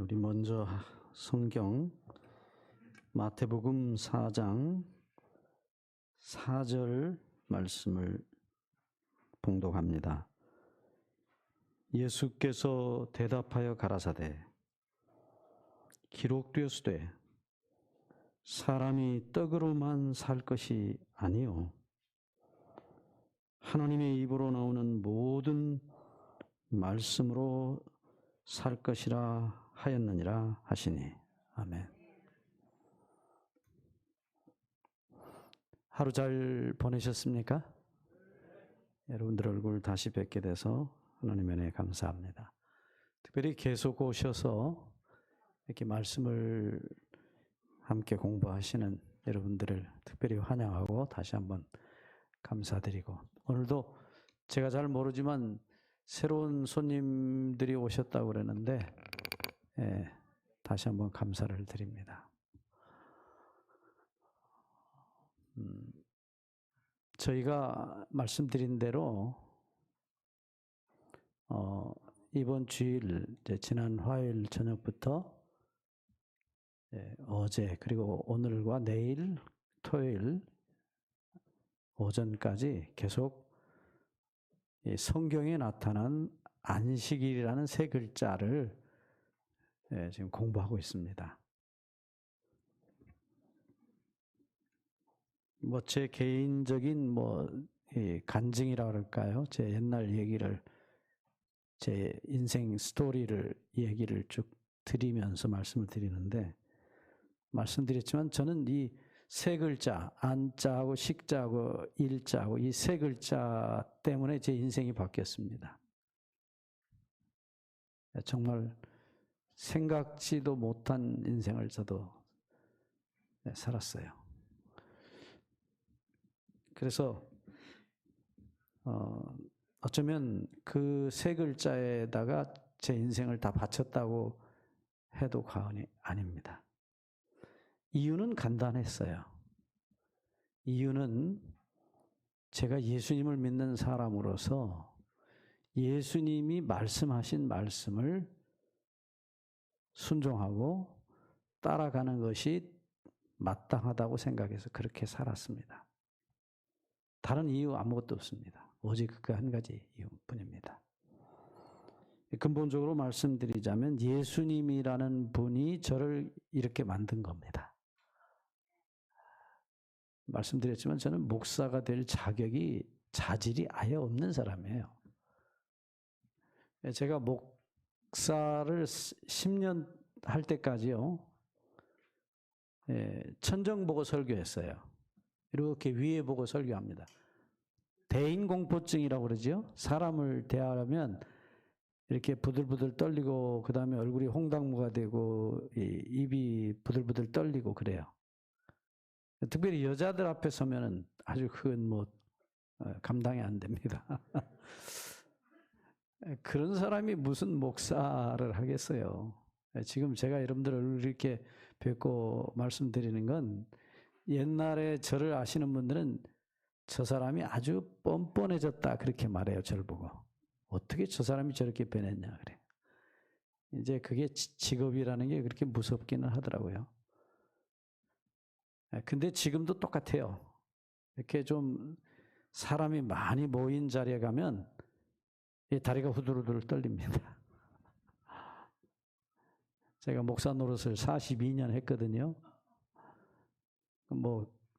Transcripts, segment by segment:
우리 먼저 성경 마태복음 4장 4절 말씀을 봉독합니다. 예수께서 대답하여 가라사대 기록되었으되 사람이 떡으로만 살 것이 아니요 하나님의 입으로 나오는 모든 말씀으로 살 것이라 하였느니라 하시니. 아멘. 하루 잘 보내셨습니까? 여러분들 얼굴 다시 뵙게 돼서 하나님의 은혜에 감사합니다. 특별히 계속 오셔서 이렇게 말씀을 함께 공부하시는 여러분들을 특별히 환영하고 다시 한번 감사드리고, 오늘도 제가 잘 모르지만 새로운 손님들이 오셨다고 그러는데 다시 한번 감사를 드립니다. 저희가 말씀드린 대로 이번 주일 지난 화요일 저녁부터 어제 그리고 오늘과 내일 토요일 오전까지 계속 성경에 나타난 안식일이라는 세 글자를 지금 공부하고 있습니다. 제 개인적인 간증이라 그럴까요? 제 옛날 얘기를, 제 인생 스토리를 얘기를 쭉 드리면서 말씀을 드리는데, 말씀드렸지만 저는 이 세 글자, 안자하고 식자하고 일자하고 이 세 글자 때문에 제 인생이 바뀌었습니다. 정말 생각지도 못한 인생을 저도 살았어요. 그래서 어쩌면 그 세 글자에다가 제 인생을 다 바쳤다고 해도 과언이 아닙니다. 이유는 간단했어요. 이유는 제가 예수님을 믿는 사람으로서 예수님이 말씀하신 말씀을 순종하고 따라가는 것이 마땅하다고 생각해서 그렇게 살았습니다. 다른 이유 아무것도 없습니다. 오직 그 한 가지 이유뿐입니다. 근본적으로 말씀드리자면 예수님이라는 분이 저를 이렇게 만든 겁니다. 말씀드렸지만 저는 목사가 될 자질이 아예 없는 사람이에요. 제가 목사를 10년 할 때까지요, 천정 보고 설교했어요. 이렇게 위에 보고 설교합니다. 대인공포증이라고 그러죠. 사람을 대하면 이렇게 부들부들 떨리고 그 다음에 얼굴이 홍당무가 되고 입이 부들부들 떨리고 그래요. 특별히 여자들 앞에 서면은 아주 큰 감당이 안 됩니다. 그런 사람이 무슨 목사를 하겠어요. 지금 제가 여러분들을 이렇게 뵙고 말씀드리는 건, 옛날에 저를 아시는 분들은 저 사람이 아주 뻔뻔해졌다 그렇게 말해요. 저를 보고. 어떻게 저 사람이 저렇게 변했냐 그래. 이제 그게 직업이라는 게 그렇게 무섭기는 하더라고요. 근데 지금도 똑같아요. 이렇게 좀 사람이 많이 모인 자리에 가면 다리가 후들후들 떨립니다. 제가 목사 노릇을 42년 했거든요.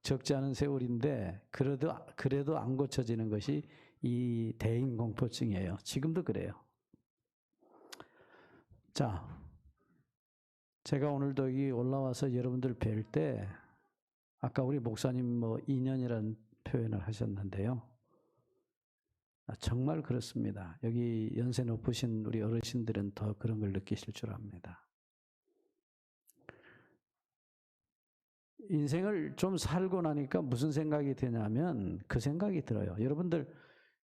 적지 않은 세월인데 그래도 안 고쳐지는 것이 이 대인공포증이에요. 지금도 그래요. 자, 제가 오늘도 여기 올라와서 여러분들 뵐 때 아까 우리 목사님 2년이라는 표현을 하셨는데요. 정말 그렇습니다. 여기 연세 높으신 우리 어르신들은 더 그런 걸 느끼실 줄 압니다. 인생을 좀 살고 나니까 무슨 생각이 드냐면 그 생각이 들어요. 여러분들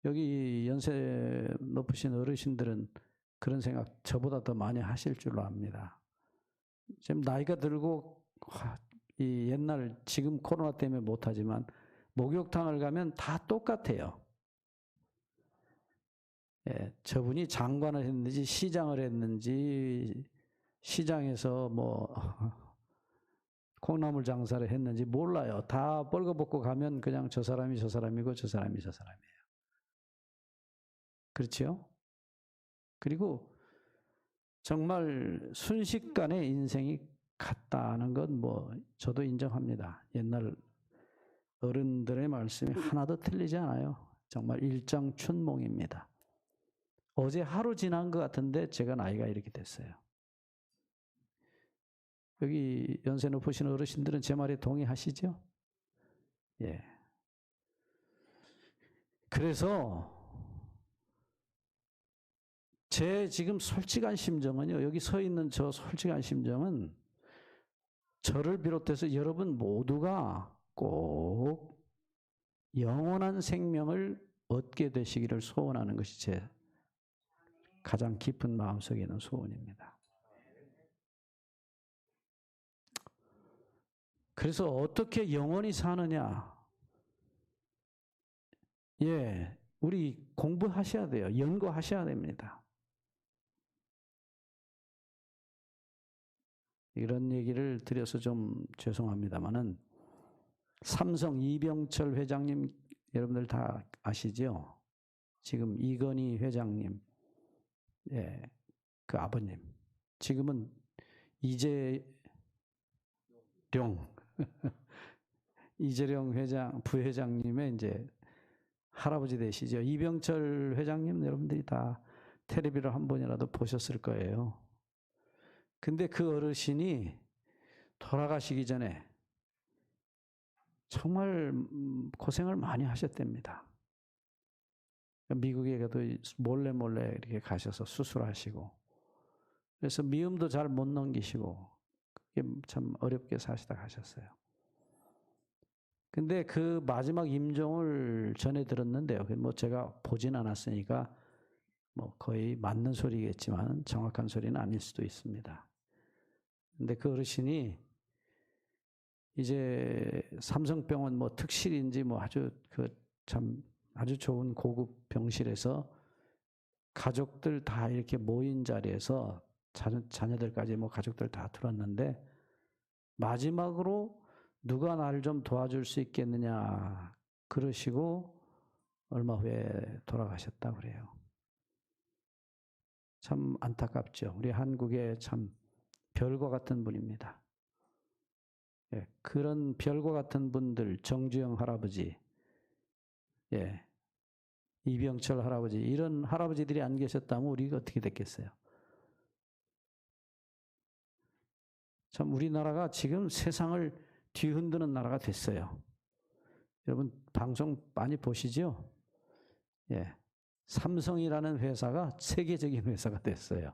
여기 연세 높으신 어르신들은 그런 생각 저보다 더 많이 하실 줄로 압니다. 지금 나이가 들고 지금 코로나 때문에 못하지만 목욕탕을 가면 다 똑같아요. 저분이 장관을 했는지 시장을 했는지 시장에서 뭐 콩나물 장사를 했는지 몰라요. 다 벌거벗고 가면 그냥 저 사람이 저 사람이고 저 사람이 저 사람이에요. 그렇죠? 그리고 정말 순식간에 인생이 갔다는 건 뭐 저도 인정합니다. 옛날 어른들의 말씀이 하나도 틀리지 않아요. 정말 일장춘몽입니다. 어제 하루 지난 것 같은데 제가 나이가 이렇게 됐어요. 여기 연세 높으신 어르신들은 제 말에 동의하시죠? 예. 그래서 제 지금 솔직한 심정은요, 여기 서 있는 저 솔직한 심정은 저를 비롯해서 여러분 모두가 꼭 영원한 생명을 얻게 되시기를 소원하는 것이 제 가장 깊은 마음속에 있는 소원입니다. 그래서 어떻게 영원히 사느냐? 예, 우리 공부하셔야 돼요. 연구하셔야 됩니다. 이런 얘기를 드려서 좀 죄송합니다만은 삼성 이병철 회장님 여러분들 다 아시죠? 지금 이건희 회장님, 예, 그 아버님. 지금은 이재룡 이재룡 회장 부회장님의 이제 할아버지 되시죠. 이병철 회장님 여러분들이 다 텔레비를 한 번이라도 보셨을 거예요. 근데 그 어르신이 돌아가시기 전에 정말 고생을 많이 하셨답니다. 미국에 가도 몰래 이렇게 가셔서 수술하시고, 그래서 미움도 잘 못 넘기시고, 그게 참 어렵게 사시다 가셨어요. 근데 그 마지막 임종을 전해 들었는데요. 뭐 제가 보진 않았으니까 뭐 거의 맞는 소리겠지만 정확한 소리는 아닐 수도 있습니다. 근데 그 어르신이 이제 삼성병원 뭐 특실인지 뭐 아주 아주 좋은 고급 병실에서 가족들 다 이렇게 모인 자리에서 자녀들까지 뭐 가족들 다 들었는데 마지막으로 누가 나를 좀 도와줄 수 있겠느냐 그러시고 얼마 후에 돌아가셨다고 그래요. 참 안타깝죠. 우리 한국의 참 별과 같은 분입니다. 예, 그런 별과 같은 분들, 정주영 할아버지, 예, 이병철 할아버지, 이런 할아버지들이 안 계셨다면 우리가 어떻게 됐겠어요? 참 우리나라가 지금 세상을 뒤흔드는 나라가 됐어요. 여러분 방송 많이 보시죠? 예, 삼성이라는 회사가 세계적인 회사가 됐어요.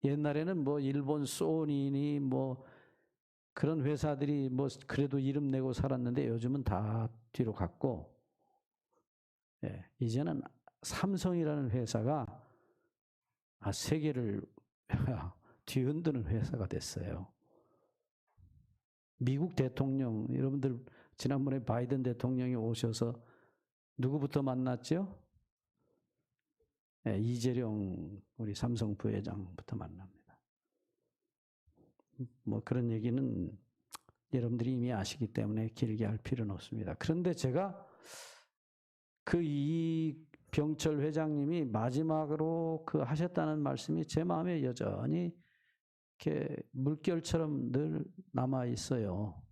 옛날에는 뭐 일본 소니니 뭐 그런 회사들이 뭐 그래도 이름 내고 살았는데 요즘은 다 뒤로 갔고, 예, 이제는 삼성이라는 회사가 세계를 뒤흔드는 회사가 됐어요. 미국 대통령, 여러분들 지난번에 바이든 대통령이 오셔서 누구부터 만났죠? 네, 이재룡 우리 삼성 부회장부터 만납니다. 뭐 그런 얘기는 여러분들이 이미 아시기 때문에 길게 할 필요는 없습니다. 그런데 제가 그 이병철 회장님이 마지막으로 그 하셨다는 말씀이 제 마음에 여전히 이렇게 물결처럼 늘 남아 있어요.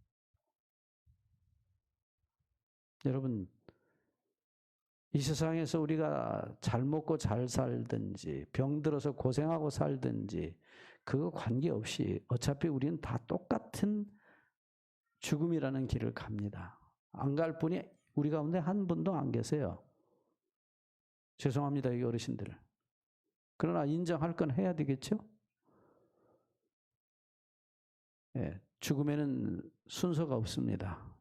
여러분, 이 세상에서 우리가 잘 먹고 잘 살든지 병들어서 고생하고 살든지 그거 관계없이 어차피 우리는 다 똑같은 죽음이라는 길을 갑니다. 안 갈 분이 우리 가운데 한 분도 안 계세요. 죄송합니다, 이 어르신들. 그러나 인정할 건 해야 되겠죠? 예, 죽음에는 순서가 없습니다.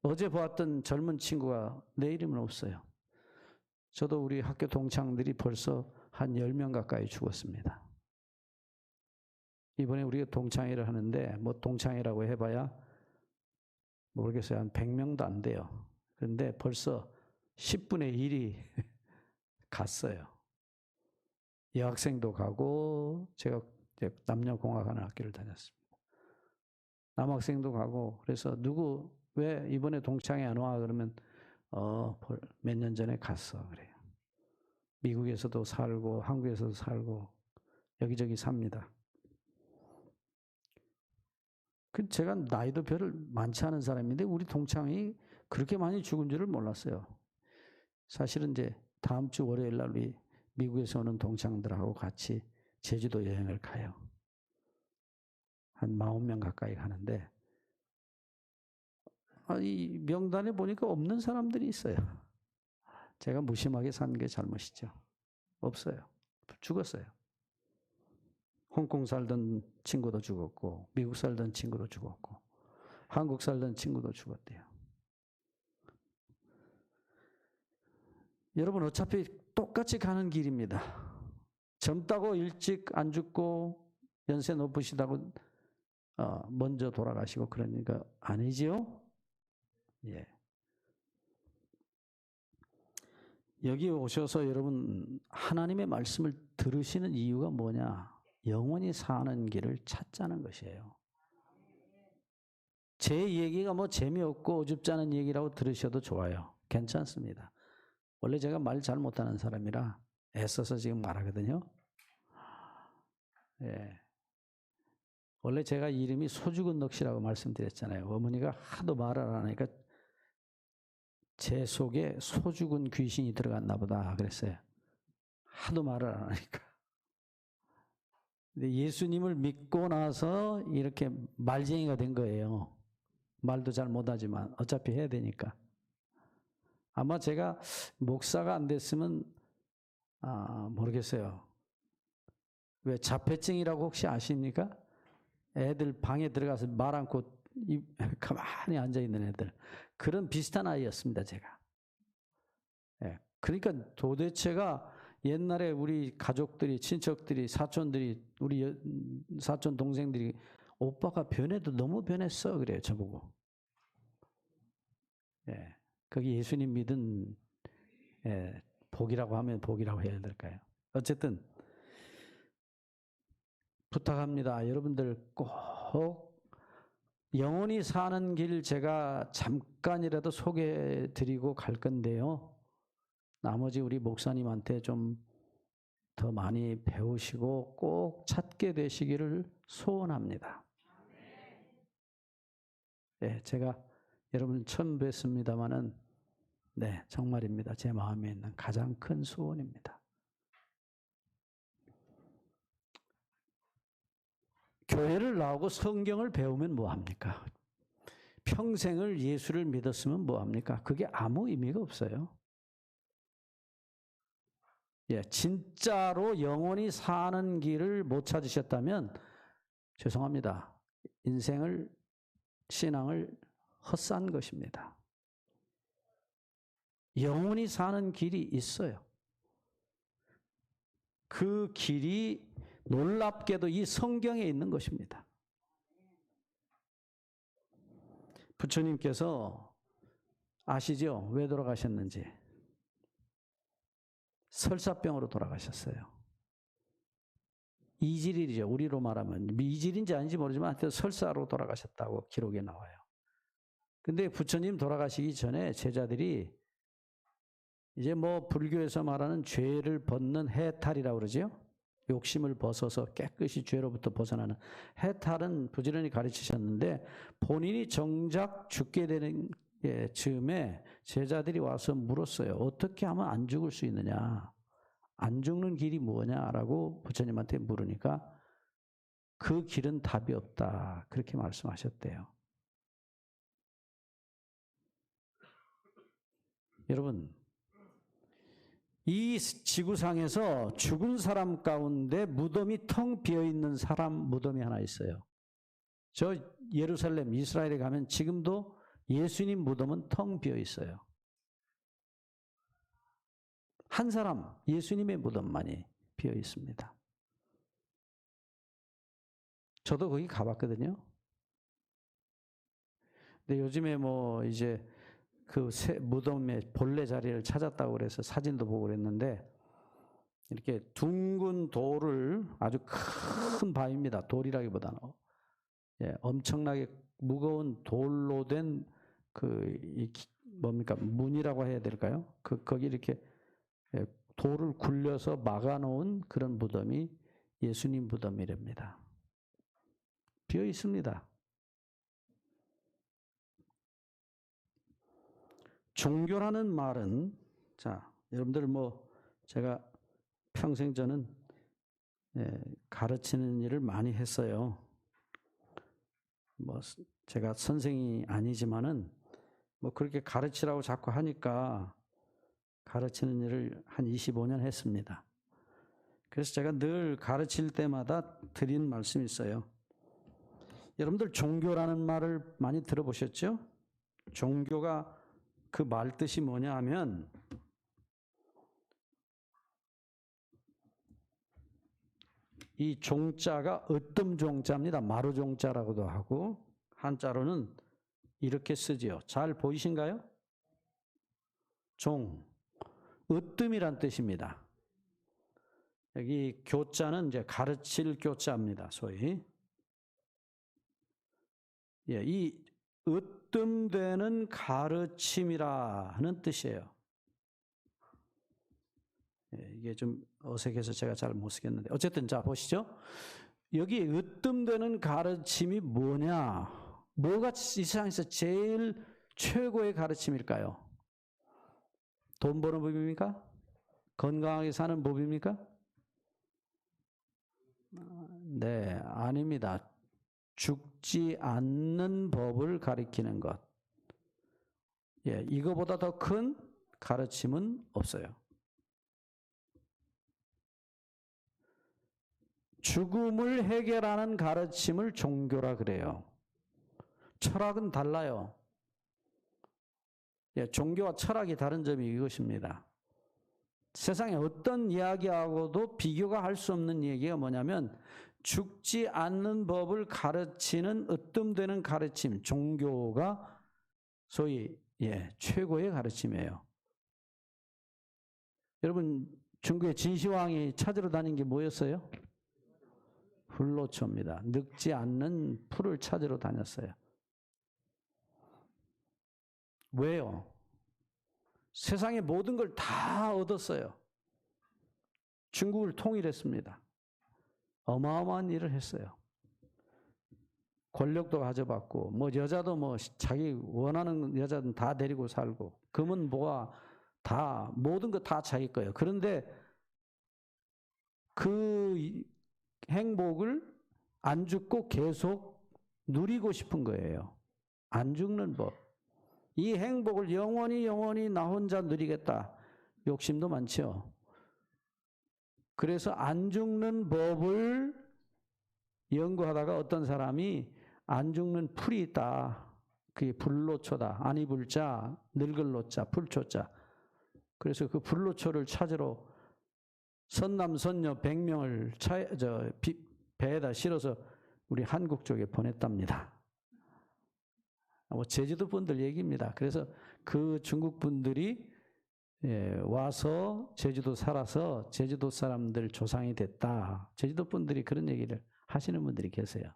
어제 보았던 젊은 친구가 내일이면 없어요. 저도 우리 학교 동창들이 벌써 한 10명 가까이 죽었습니다. 이번에 우리가 동창회를 하는데 뭐 동창회라고 해봐야 모르겠어요. 한 100명도 안 돼요. 그런데 벌써 10분의 1이 갔어요. 여학생도 가고 제가 남녀공학하는 학교를 다녔습니다. 남학생도 가고 그래서 누구 왜 이번에 동창회 안 와? 그러면 몇 년 전에 갔어 그래요. 미국에서도 살고 한국에서도 살고 여기저기 삽니다. 제가 나이도 별로 많지 않은 사람인데 우리 동창이 그렇게 많이 죽은 줄을 몰랐어요. 사실은 이제 다음 주 월요일 날 우리 미국에서 오는 동창들하고 같이 제주도 여행을 가요. 한 40명 가까이 가는데 이 명단에 보니까 없는 사람들이 있어요. 제가 무심하게 산 게 잘못이죠. 없어요. 죽었어요. 홍콩 살던 친구도 죽었고 미국 살던 친구도 죽었고 한국 살던 친구도 죽었대요. 여러분 어차피 똑같이 가는 길입니다. 젊다고 일찍 안 죽고 연세 높으시다고 먼저 돌아가시고 그러니까 아니지요? 예. 여기 오셔서 여러분 하나님의 말씀을 들으시는 이유가 뭐냐? 영원히 사는 길을 찾자는 것이에요. 제 얘기가 뭐 재미없고 어줍지 않은 얘기라고 들으셔도 좋아요. 괜찮습니다. 원래 제가 말 잘 못하는 사람이라 애써서 지금 말하거든요. 예. 원래 제가 이름이 소죽은 넋이라고 말씀드렸잖아요. 어머니가 하도 말을 안 하니까 제 속에 소죽은 귀신이 들어갔나 보다 그랬어요. 하도 말을 안 하니까. 근데 예수님을 믿고 나서 이렇게 말쟁이가 된 거예요. 말도 잘 못하지만 어차피 해야 되니까. 아마 제가 목사가 안 됐으면 모르겠어요. 왜 자폐증이라고 혹시 아십니까? 애들 방에 들어가서 말 않고 가만히 앉아있는 애들. 그런 비슷한 아이였습니다, 제가. 예. 그러니까 도대체가 옛날에 우리 가족들이, 친척들이, 사촌들이, 우리 사촌 동생들이 오빠가 변해도 너무 변했어. 그래요, 저보고. 예. 그게 예수님 믿은 복이라고 하면 복이라고 해야 될까요? 어쨌든 부탁합니다. 여러분들 꼭 영원히 사는 길 제가 잠깐이라도 소개해 드리고 갈 건데요. 나머지 우리 목사님한테 좀 더 많이 배우시고 꼭 찾게 되시기를 소원합니다. 네, 제가 여러분 처음 뵀습니다마는 네, 정말입니다. 제 마음에 있는 가장 큰 소원입니다. 교회를 나오고 성경을 배우면 뭐합니까? 평생을 예수를 믿었으면 뭐합니까? 그게 아무 의미가 없어요. 예, 진짜로 영원히 사는 길을 못 찾으셨다면 죄송합니다. 신앙을 헛산 것입니다. 영원히 사는 길이 있어요. 그 길이 놀랍게도 이 성경에 있는 것입니다. 부처님께서 아시죠? 왜 돌아가셨는지. 설사병으로 돌아가셨어요. 이질이죠. 우리로 말하면 이질인지 아닌지 모르지만 하여튼 설사로 돌아가셨다고 기록에 나와요. 근데 부처님 돌아가시기 전에 제자들이 이제 뭐 불교에서 말하는 죄를 벗는 해탈이라고 그러죠. 욕심을 벗어서 깨끗이 죄로부터 벗어나는 해탈은 부지런히 가르치셨는데 본인이 정작 죽게 되는 즈음에 제자들이 와서 물었어요. 어떻게 하면 안 죽을 수 있느냐? 안 죽는 길이 뭐냐라고 부처님한테 물으니까 그 길은 답이 없다. 그렇게 말씀하셨대요. 여러분, 이 지구상에서 죽은 사람 가운데 무덤이 텅 비어있는 사람 무덤이 하나 있어요. 저 예루살렘, 이스라엘에 가면 지금도 예수님 무덤은 텅 비어 있어요. 한 사람, 예수님의 무덤만이 비어 있습니다. 저도 거기 가봤거든요. 근데 요즘에 뭐 이제 그 무덤의 본래 자리를 찾았다고 그래서 사진도 보고 그랬는데 이렇게 둥근 돌을 아주 큰 바위입니다. 돌이라기보다는 엄청나게 무거운 돌로 된 뭡니까 문이라고 해야 될까요? 거기 이렇게 돌을 굴려서 막아놓은 그런 무덤이 예수님 무덤이랍니다. 비어 있습니다. 종교라는 말은 여러분들 제가 평생 저는 가르치는 일을 많이 했어요. 제가 선생이 아니지만은 그렇게 가르치라고 자꾸 하니까 가르치는 일을 한 25년 했습니다. 그래서 제가 늘 가르칠 때마다 드린 말씀이 있어요. 여러분들 종교라는 말을 많이 들어보셨죠? 종교가 그 말 뜻이 뭐냐 하면 이 종자가 으뜸 종자입니다. 마루 종자라고도 하고 한자로는 이렇게 쓰지요. 잘 보이신가요? 종, 으뜸이란 뜻입니다. 여기 교자는 이제 가르칠 교자입니다. 소위. 이 으뜸되는 가르침이라 하는 뜻이에요. 이게 좀 어색해서 제가 잘 못 쓰겠는데 어쨌든 자 보시죠. 여기 으뜸되는 가르침이 뭐냐? 뭐가 이 세상에서 제일 최고의 가르침일까요? 돈 버는 법입니까? 건강하게 사는 법입니까? 네, 아닙니다. 죽지 않는 법을 가리키는 것. 이거보다 더 큰 가르침은 없어요. 죽음을 해결하는 가르침을 종교라 그래요. 철학은 달라요. 종교와 철학이 다른 점이 이것입니다. 세상에 어떤 이야기하고도 비교가 할 수 없는 얘기가 뭐냐면 죽지 않는 법을 가르치는 으뜸되는 가르침, 종교가 소위 최고의 가르침이에요. 여러분 중국의 진시황이 찾으러 다닌 게 뭐였어요? 불로초입니다. 늙지 않는 풀을 찾으러 다녔어요. 왜요? 세상의 모든 걸 다 얻었어요. 중국을 통일했습니다. 어마어마한 일을 했어요. 권력도 가져봤고, 여자도 자기 원하는 여자는 다 데리고 살고, 금은 뭐가 다, 모든 거 다 자기 거예요. 그런데 그 행복을 안 죽고 계속 누리고 싶은 거예요. 안 죽는 법. 이 행복을 영원히 나 혼자 누리겠다. 욕심도 많죠. 그래서 안 죽는 법을 연구하다가 어떤 사람이 안 죽는 풀이 있다. 그게 불로초다. 아니 불자, 늙을 노자, 풀초자. 그래서 그 불로초를 찾으러 선남 선녀 100명을 배에다 실어서 우리 한국 쪽에 보냈답니다. 제주도 분들 얘기입니다. 그래서 그 중국 분들이 와서 제주도 살아서 제주도 사람들 조상이 됐다. 제주도 분들이 그런 얘기를 하시는 분들이 계세요.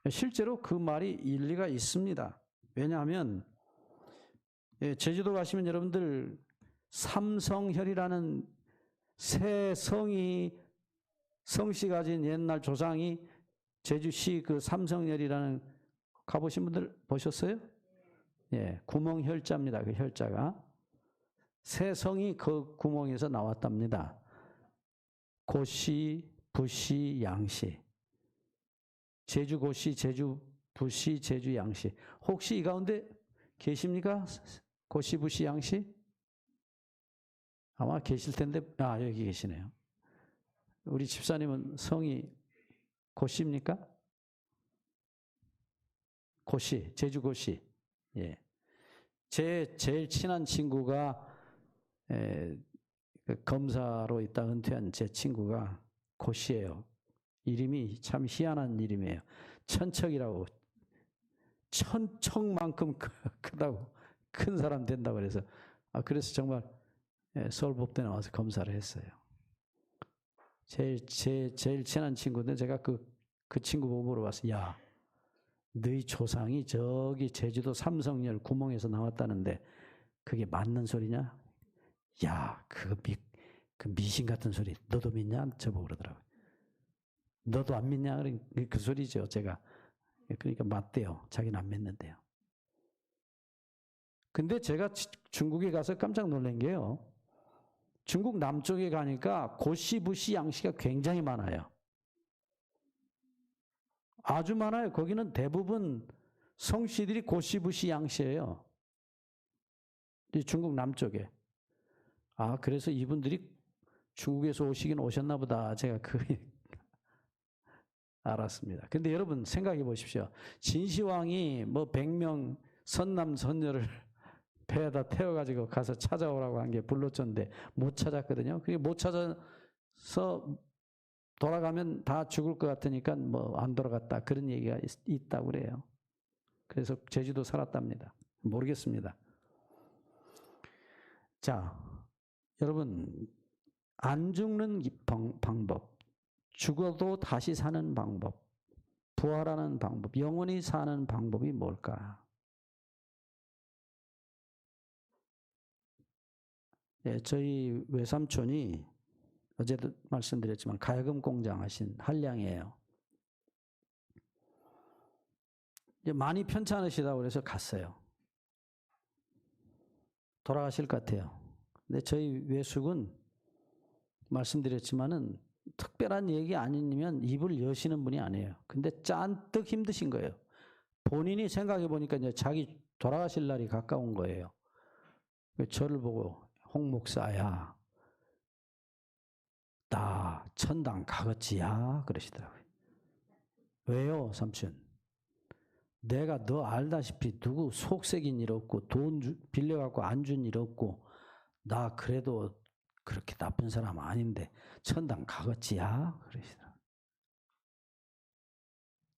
실제로 그 말이 일리가 있습니다. 왜냐하면 제주도 가시면 여러분들 삼성혈이라는 새 성씨 가진 옛날 조상이 제주시 그 삼성혈이라는 가보신 분들 보셨어요? 구멍혈자입니다. 그 혈자가. 새 성이 그 구멍에서 나왔답니다. 고씨, 부씨, 양씨. 제주 고씨, 제주 부씨, 제주 양씨. 혹시 이 가운데 계십니까? 고씨, 부씨, 양씨? 아마 계실 텐데, 여기 계시네요. 우리 집사님은 성이 고씨입니까? 고씨, 제주 고씨. 제 제일 친한 친구가 검사로 있다 은퇴한 제 친구가 고씨예요. 이름이 참 희한한 이름이에요. 천척이라고. 천척만큼 크다고, 큰 사람 된다고 그래서 그래서 정말 서울법대 나와서 검사를 했어요. 제일 친한 친구인데 제가 그 친구 보고 물어봤어요. 야, 너희 조상이 저기 제주도 삼성열 구멍에서 나왔다는데 그게 맞는 소리냐? 야, 그 미신 같은 소리 너도 믿냐? 저보고 그러더라고요. 너도 안 믿냐? 그 소리죠, 제가. 그러니까 맞대요. 자기는 안 믿는데요. 근데 제가 중국에 가서 깜짝 놀란 게요. 중국 남쪽에 가니까 고시부시 양씨가 굉장히 많아요. 아주 많아요. 거기는 대부분 성씨들이 고시부시 양씨예요. 중국 남쪽에. 아, 그래서 이분들이 중국에서 오시긴 오셨나 보다. 제가 알았습니다. 근데 여러분 생각해 보십시오. 진시황이 뭐 100명 선남 선녀를 배에다 태워가지고 가서 찾아오라고 한 게 불로초인데 못 찾았거든요. 그게 못 찾아서 돌아가면 다 죽을 것 같으니까 뭐 안 돌아갔다. 그런 얘기가 있다고 그래요. 그래서 제주도 살았답니다. 모르겠습니다. 자, 여러분 안 죽는 방법, 죽어도 다시 사는 방법, 부활하는 방법, 영원히 사는 방법이 뭘까? 예, 저희 외삼촌이 어제도 말씀드렸지만 가야금 공장 하신 한량이에요. 이제 많이 편찮으시다고 그래서 갔어요. 돌아가실 것 같아요. 근데 저희 외숙은 말씀드렸지만은 특별한 얘기 아니면 입을 여시는 분이 아니에요. 근데 짠뜩 힘드신 거예요. 본인이 생각해 보니까 이제 자기 돌아가실 날이 가까운 거예요. 저를 보고 홍 목사야, 나 천당 가겠지야 그러시더라고요. 왜요, 삼촌? 내가 너 알다시피 누구 속색인 일 없고 돈 빌려갖고 안 준 일 없고 나 그래도 그렇게 나쁜 사람 아닌데 천당 가겠지야 그러시더라고요.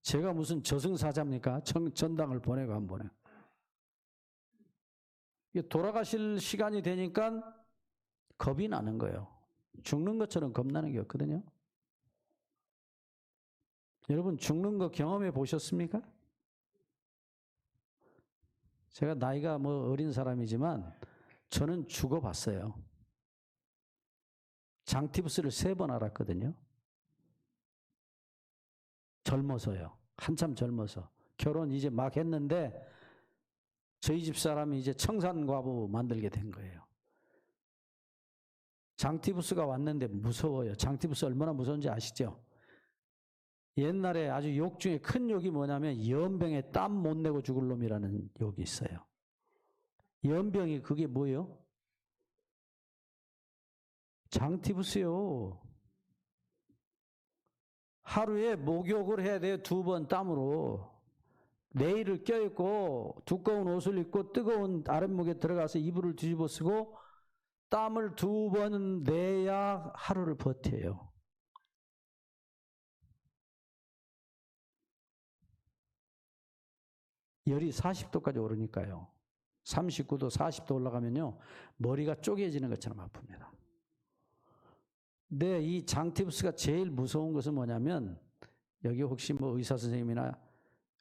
제가 무슨 저승사자입니까? 천당을 보내고 안 보내고. 돌아가실 시간이 되니까 겁이 나는 거예요. 죽는 것처럼 겁나는 게 없거든요. 여러분 죽는 거 경험해 보셨습니까? 제가 나이가 뭐 어린 사람이지만 저는 죽어봤어요. 장티푸스를 3번 앓았거든요. 젊어서요. 한참 젊어서. 결혼 이제 막 했는데 저희 집 사람이 이제 청산과부 만들게 된 거예요. 장티푸스가 왔는데 무서워요. 장티푸스 얼마나 무서운지 아시죠? 옛날에 아주 욕 중에 큰 욕이 뭐냐면 연병에 땀 못 내고 죽을 놈이라는 욕이 있어요. 연병이 그게 뭐예요? 장티푸스요. 하루에 목욕을 해야 돼요. 2번 땀으로. 내일을 껴입고 두꺼운 옷을 입고 뜨거운 아랫목에 들어가서 이불을 뒤집어 쓰고 땀을 2번 내야 하루를 버텨요. 열이 40도까지 오르니까요. 39도, 40도 올라가면요. 머리가 쪼개지는 것처럼 아픕니다. 근데 이 장티푸스가 제일 무서운 것은 뭐냐면 여기 혹시 뭐 의사 선생님이나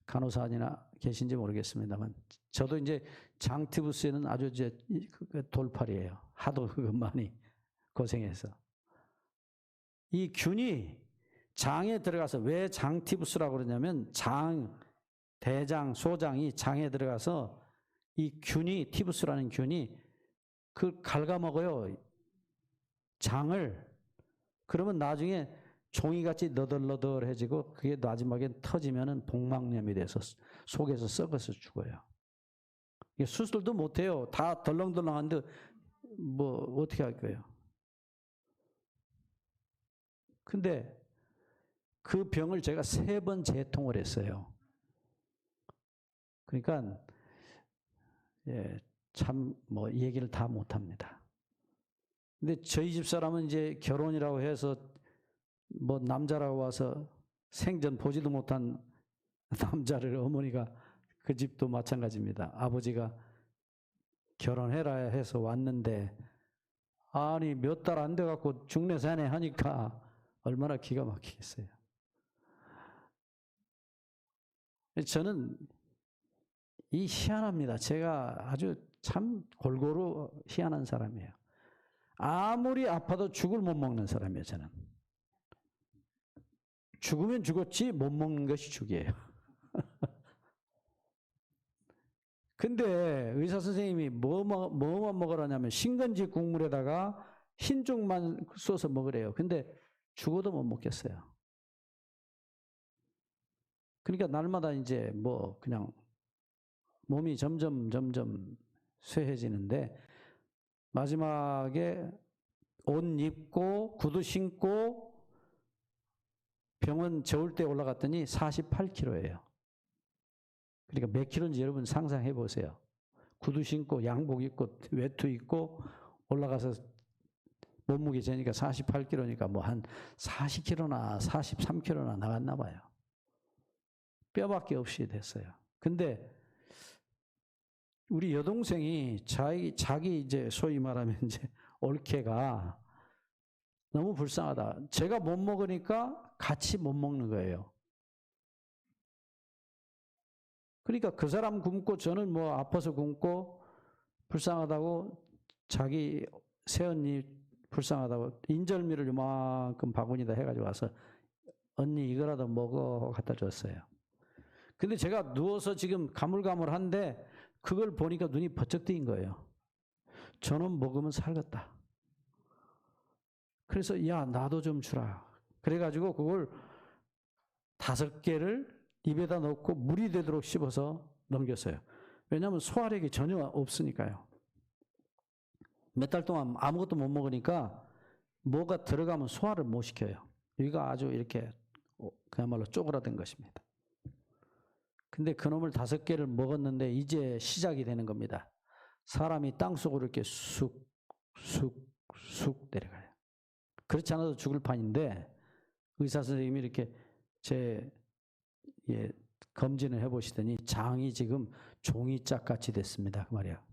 간호사나 계신지 모르겠습니다만 저도 이제 장티푸스에는 아주 이제 돌팔이에요. 하도 많이 고생해서. 이 균이 장에 들어가서 왜 장티푸스라고 그러냐면 대장, 소장이 장에 들어가서 이 균이, 티푸스라는 균이 그 갉아먹어요. 장을. 그러면 나중에 종이같이 너덜너덜해지고 그게 마지막에 터지면은 복막염이 돼서 속에서 썩어서 죽어요. 수술도 못해요. 다 덜렁덜렁한데 뭐 어떻게 할 거예요? 근데 그 병을 제가 3번 재통을 했어요. 그러니까 예, 참 뭐 얘기를 다 못합니다. 근데 저희 집 사람은 이제 결혼이라고 해서 뭐 남자라고 와서 생전 보지도 못한 남자를 어머니가 그 집도 마찬가지입니다. 아버지가 결혼해라 해서 왔는데 아니 몇 달 안 돼갖고 중내사내 하니까 얼마나 기가 막히겠어요. 저는 희한합니다. 제가 아주 참 골고루 희한한 사람이에요. 아무리 아파도 죽을 못 먹는 사람이에요, 저는. 죽으면 죽었지 못 먹는 것이 죽이에요. 근데 의사 선생님이 뭐만 먹으라냐면 신건지 국물에다가 흰죽만 써서 먹으래요. 근데 죽어도 못 먹겠어요. 그러니까 날마다 이제 뭐 그냥 몸이 점점 쇠해지는데 마지막에 옷 입고 구두 신고 병원 저울 때 올라갔더니 48kg예요. 그러니까 몇 킬로인지 여러분 상상해 보세요. 구두 신고 양복 입고 외투 입고 올라가서 몸무게 재니까 48kg니까 뭐 한 40kg나 43kg나 나갔나 봐요. 뼈밖에 없이 됐어요. 근데 우리 여동생이 자기 이제 소위 말하면 이제 올케가 너무 불쌍하다. 제가 못 먹으니까 같이 못 먹는 거예요. 그러니까 그 사람 굶고 저는 뭐 아파서 굶고 불쌍하다고 자기 새언니 불쌍하다고 인절미를 요만큼 바구니다 해가지고 와서 언니 이거라도 먹어 갖다 줬어요. 근데 제가 누워서 지금 가물가물한데 그걸 보니까 눈이 번쩍 뜨인 거예요. 저는 먹으면 살겠다. 그래서 야 나도 좀 주라. 그래가지고 그걸 5개를 입에다 넣고 물이 되도록 씹어서 넘겼어요. 왜냐하면 소화력이 전혀 없으니까요. 몇 달 동안 아무것도 못 먹으니까 뭐가 들어가면 소화를 못 시켜요. 여기가 아주 이렇게 그야말로 쪼그라든 것입니다. 근데 그놈을 5개를 먹었는데 이제 시작이 되는 겁니다. 사람이 땅속으로 이렇게 쑥 내려가요. 그렇지 않아도 죽을 판인데 의사 선생님이 이렇게 검진을 해보시더니 장이 지금 종이짝같이 됐습니다. 그 말이야.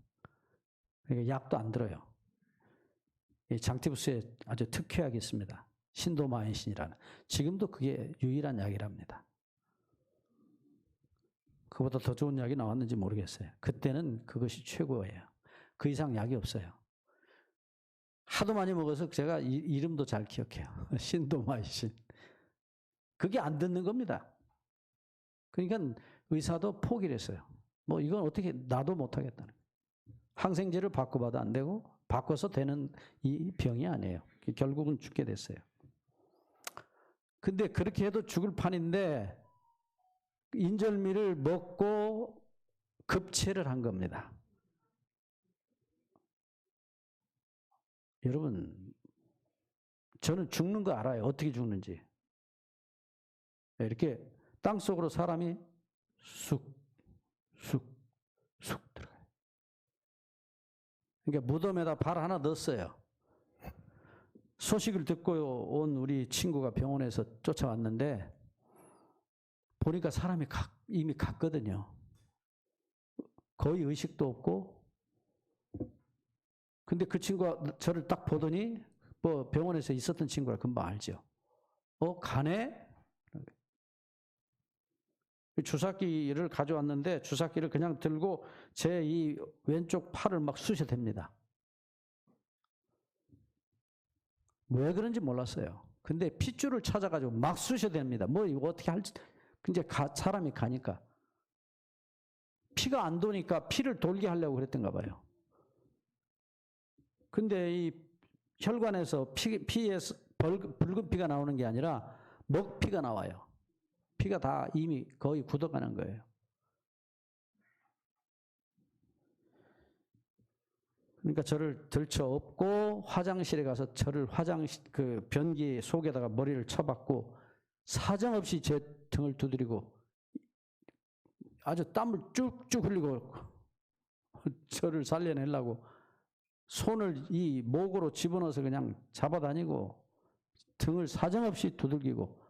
그러니까 약도 안 들어요. 장티푸스에 아주 특효약이 있습니다. 신도마이신이라는. 지금도 그게 유일한 약이랍니다. 그보다 더 좋은 약이 나왔는지 모르겠어요. 그때는 그것이 최고예요. 그 이상 약이 없어요. 하도 많이 먹어서 제가 이름도 잘 기억해요. 신도마이신. 그게 안 듣는 겁니다. 그러니까 의사도 포기를 했어요. 뭐 이건 어떻게 나도 못하겠다는 거예요. 항생제를 바꿔봐도 안 되고 바꿔서 되는 이 병이 아니에요. 결국은 죽게 됐어요. 근데 그렇게 해도 죽을 판인데 인절미를 먹고 급체를 한 겁니다. 여러분, 저는 죽는 거 알아요. 어떻게 죽는지. 이렇게 땅속으로 사람이 쑥 들어가요. 그러니까 무덤에다 발 하나 넣었어요. 소식을 듣고 온 우리 친구가 병원에서 쫓아왔는데 보니까 사람이 이미 갔거든요. 거의 의식도 없고. 근데 그 친구가 저를 딱 보더니 뭐 병원에서 있었던 친구라 금방 알죠. 가네? 주사기를 가져왔는데 주사기를 그냥 들고 제 이 왼쪽 팔을 막 쑤셔댑니다. 왜 그런지 몰랐어요. 근데 핏줄을 찾아가지고 막 쑤셔댑니다. 뭐 이거 어떻게 할지. 이제 사람이 가니까. 피가 안 도니까 피를 돌게 하려고 그랬던가 봐요. 근데 이 혈관에서 피에서 붉은 피가 나오는 게 아니라 먹피가 나와요. 피가 다 이미 거의 굳어가는 거예요. 그러니까 저를 들쳐업고 화장실에 가서 저를 그 변기 속에다가 머리를 쳐박고 사정없이 제 등을 두드리고 아주 땀을 쭉쭉 흘리고 저를 살려내려고 손을 이 목으로 집어넣어서 그냥 잡아다니고 등을 사정없이 두들기고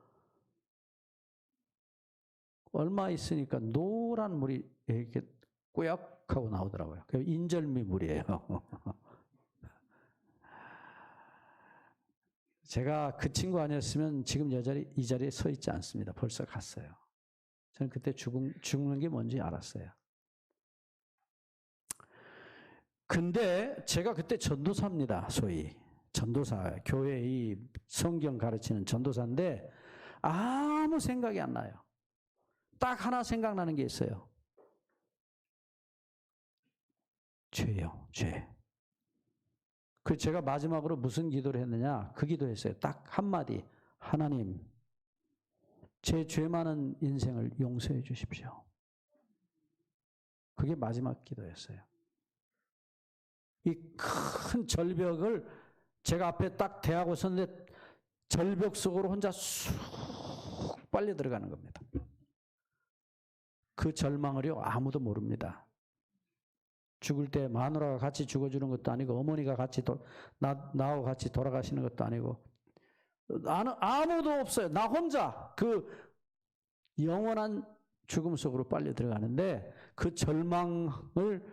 얼마 있으니까 노란 물이 이렇게 꾸역하고 나오더라고요. 그 인절미 물이에요. 제가 그 친구 아니었으면 지금 이 자리에 서 있지 않습니다. 벌써 갔어요. 저는 그때 죽는 게 뭔지 알았어요. 근데 제가 그때 전도사입니다. 소위 전도사, 교회 이 성경 가르치는 전도사인데 아무 생각이 안 나요. 딱 하나 생각나는 게 있어요. 죄요, 죄. 그 제가 마지막으로 무슨 기도를 했느냐? 그 기도했어요. 딱 한마디. 하나님, 제 죄 많은 인생을 용서해 주십시오. 그게 마지막 기도였어요. 이 큰 절벽을 제가 앞에 딱 대하고 섰는데 절벽 속으로 혼자 쑥 빨려 들어가는 겁니다. 그 절망을요, 아무도 모릅니다. 죽을 때 마누라가 같이 죽어주는 것도 아니고 어머니가 같이 나하고 같이 돌아가시는 것도 아니고 아무도 없어요. 나 혼자 그 영원한 죽음 속으로 빨려 들어가는데 그 절망을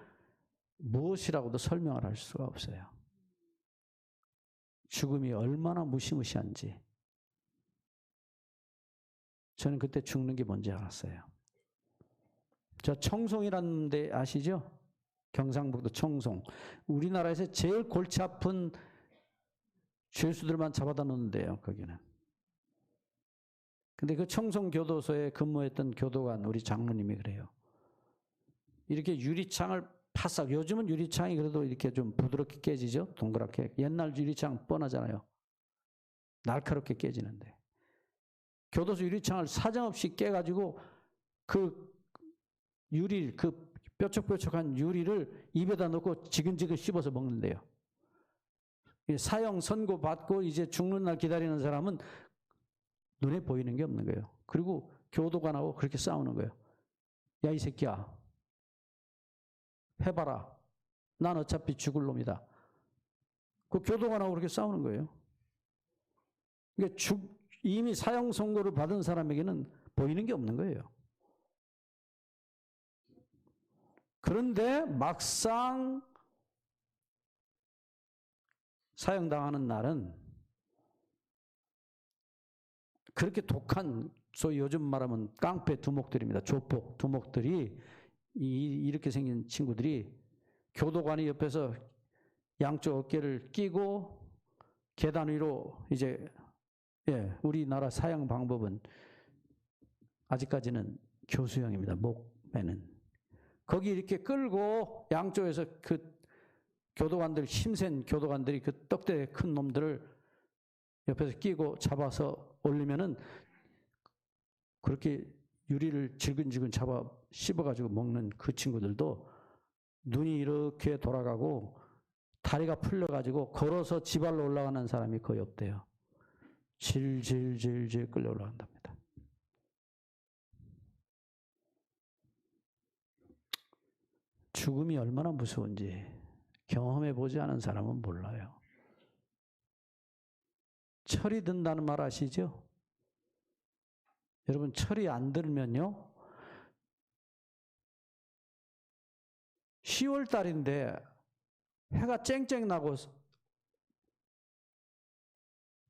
무엇이라고도 설명을 할 수가 없어요. 죽음이 얼마나 무시무시한지 저는 그때 죽는 게 뭔지 알았어요. 저 청송이라는 데 아시죠? 경상북도 청송. 우리나라에서 제일 골치 아픈 죄수들만 잡아다 놓는데요, 거기는. 근데 그 청송교도소에 근무했던 교도관, 우리 장로님이 그래요. 이렇게 유리창을 파싹, 요즘은 유리창이 그래도 이렇게 좀 부드럽게 깨지죠? 동그랗게. 옛날 유리창 뻔하잖아요. 날카롭게 깨지는데. 교도소 유리창을 사정없이 깨가지고 그 유리, 그 뾰족뾰족한 유리를 입에다 넣고 지근지근 씹어서 먹는데요. 사형 선고 받고 이제 죽는 날 기다리는 사람은 눈에 보이는 게 없는 거예요. 그리고 교도관하고 그렇게 싸우는 거예요. 야, 이 새끼야. 해봐라. 난 어차피 죽을 놈이다. 그 교도관하고 그렇게 싸우는 거예요. 그러니까 이미 사형 선고를 받은 사람에게는 보이는 게 없는 거예요. 그런데 막상 사형당하는 날은 그렇게 독한, 소위 요즘 말하면 깡패 두목들입니다. 조폭 두목들이 이렇게 생긴 친구들이 교도관이 옆에서 양쪽 어깨를 끼고 계단 위로 이제 우리나라 사형 방법은 아직까지는 교수형입니다. 목매는. 거기 이렇게 끌고 양쪽에서 그 교도관들, 힘센 교도관들이 그 떡대 큰 놈들을 옆에서 끼고 잡아서 올리면은 그렇게 유리를 질근질근 잡아 씹어가지고 먹는 그 친구들도 눈이 이렇게 돌아가고 다리가 풀려가지고 걸어서 지발로 올라가는 사람이 거의 없대요. 질질질질 끌려 올라간답니다. 죽음이 얼마나 무서운지 경험해보지 않은 사람은 몰라요. 철이 든다는 말 아시죠? 여러분, 철이 안 들면요, 10월 달인데 해가 쨍쨍 나고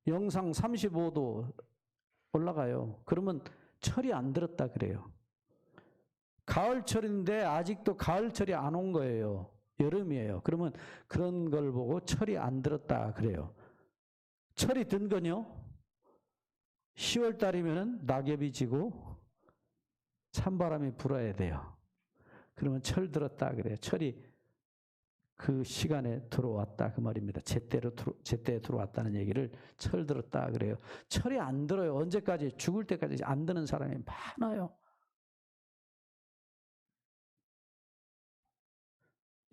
영상 35도 올라가요. 그러면 철이 안 들었다 그래요. 가을철인데 아직도 가을철이 안 온 거예요. 여름이에요. 그러면 그런 걸 보고 철이 안 들었다 그래요. 철이 든 건요, 10월 달이면 낙엽이 지고 찬바람이 불어야 돼요. 그러면 철 들었다 그래요. 철이 그 시간에 들어왔다 그 말입니다. 제때에 들어왔다는 얘기를 철 들었다 그래요. 철이 안 들어요. 언제까지? 죽을 때까지 안 드는 사람이 많아요.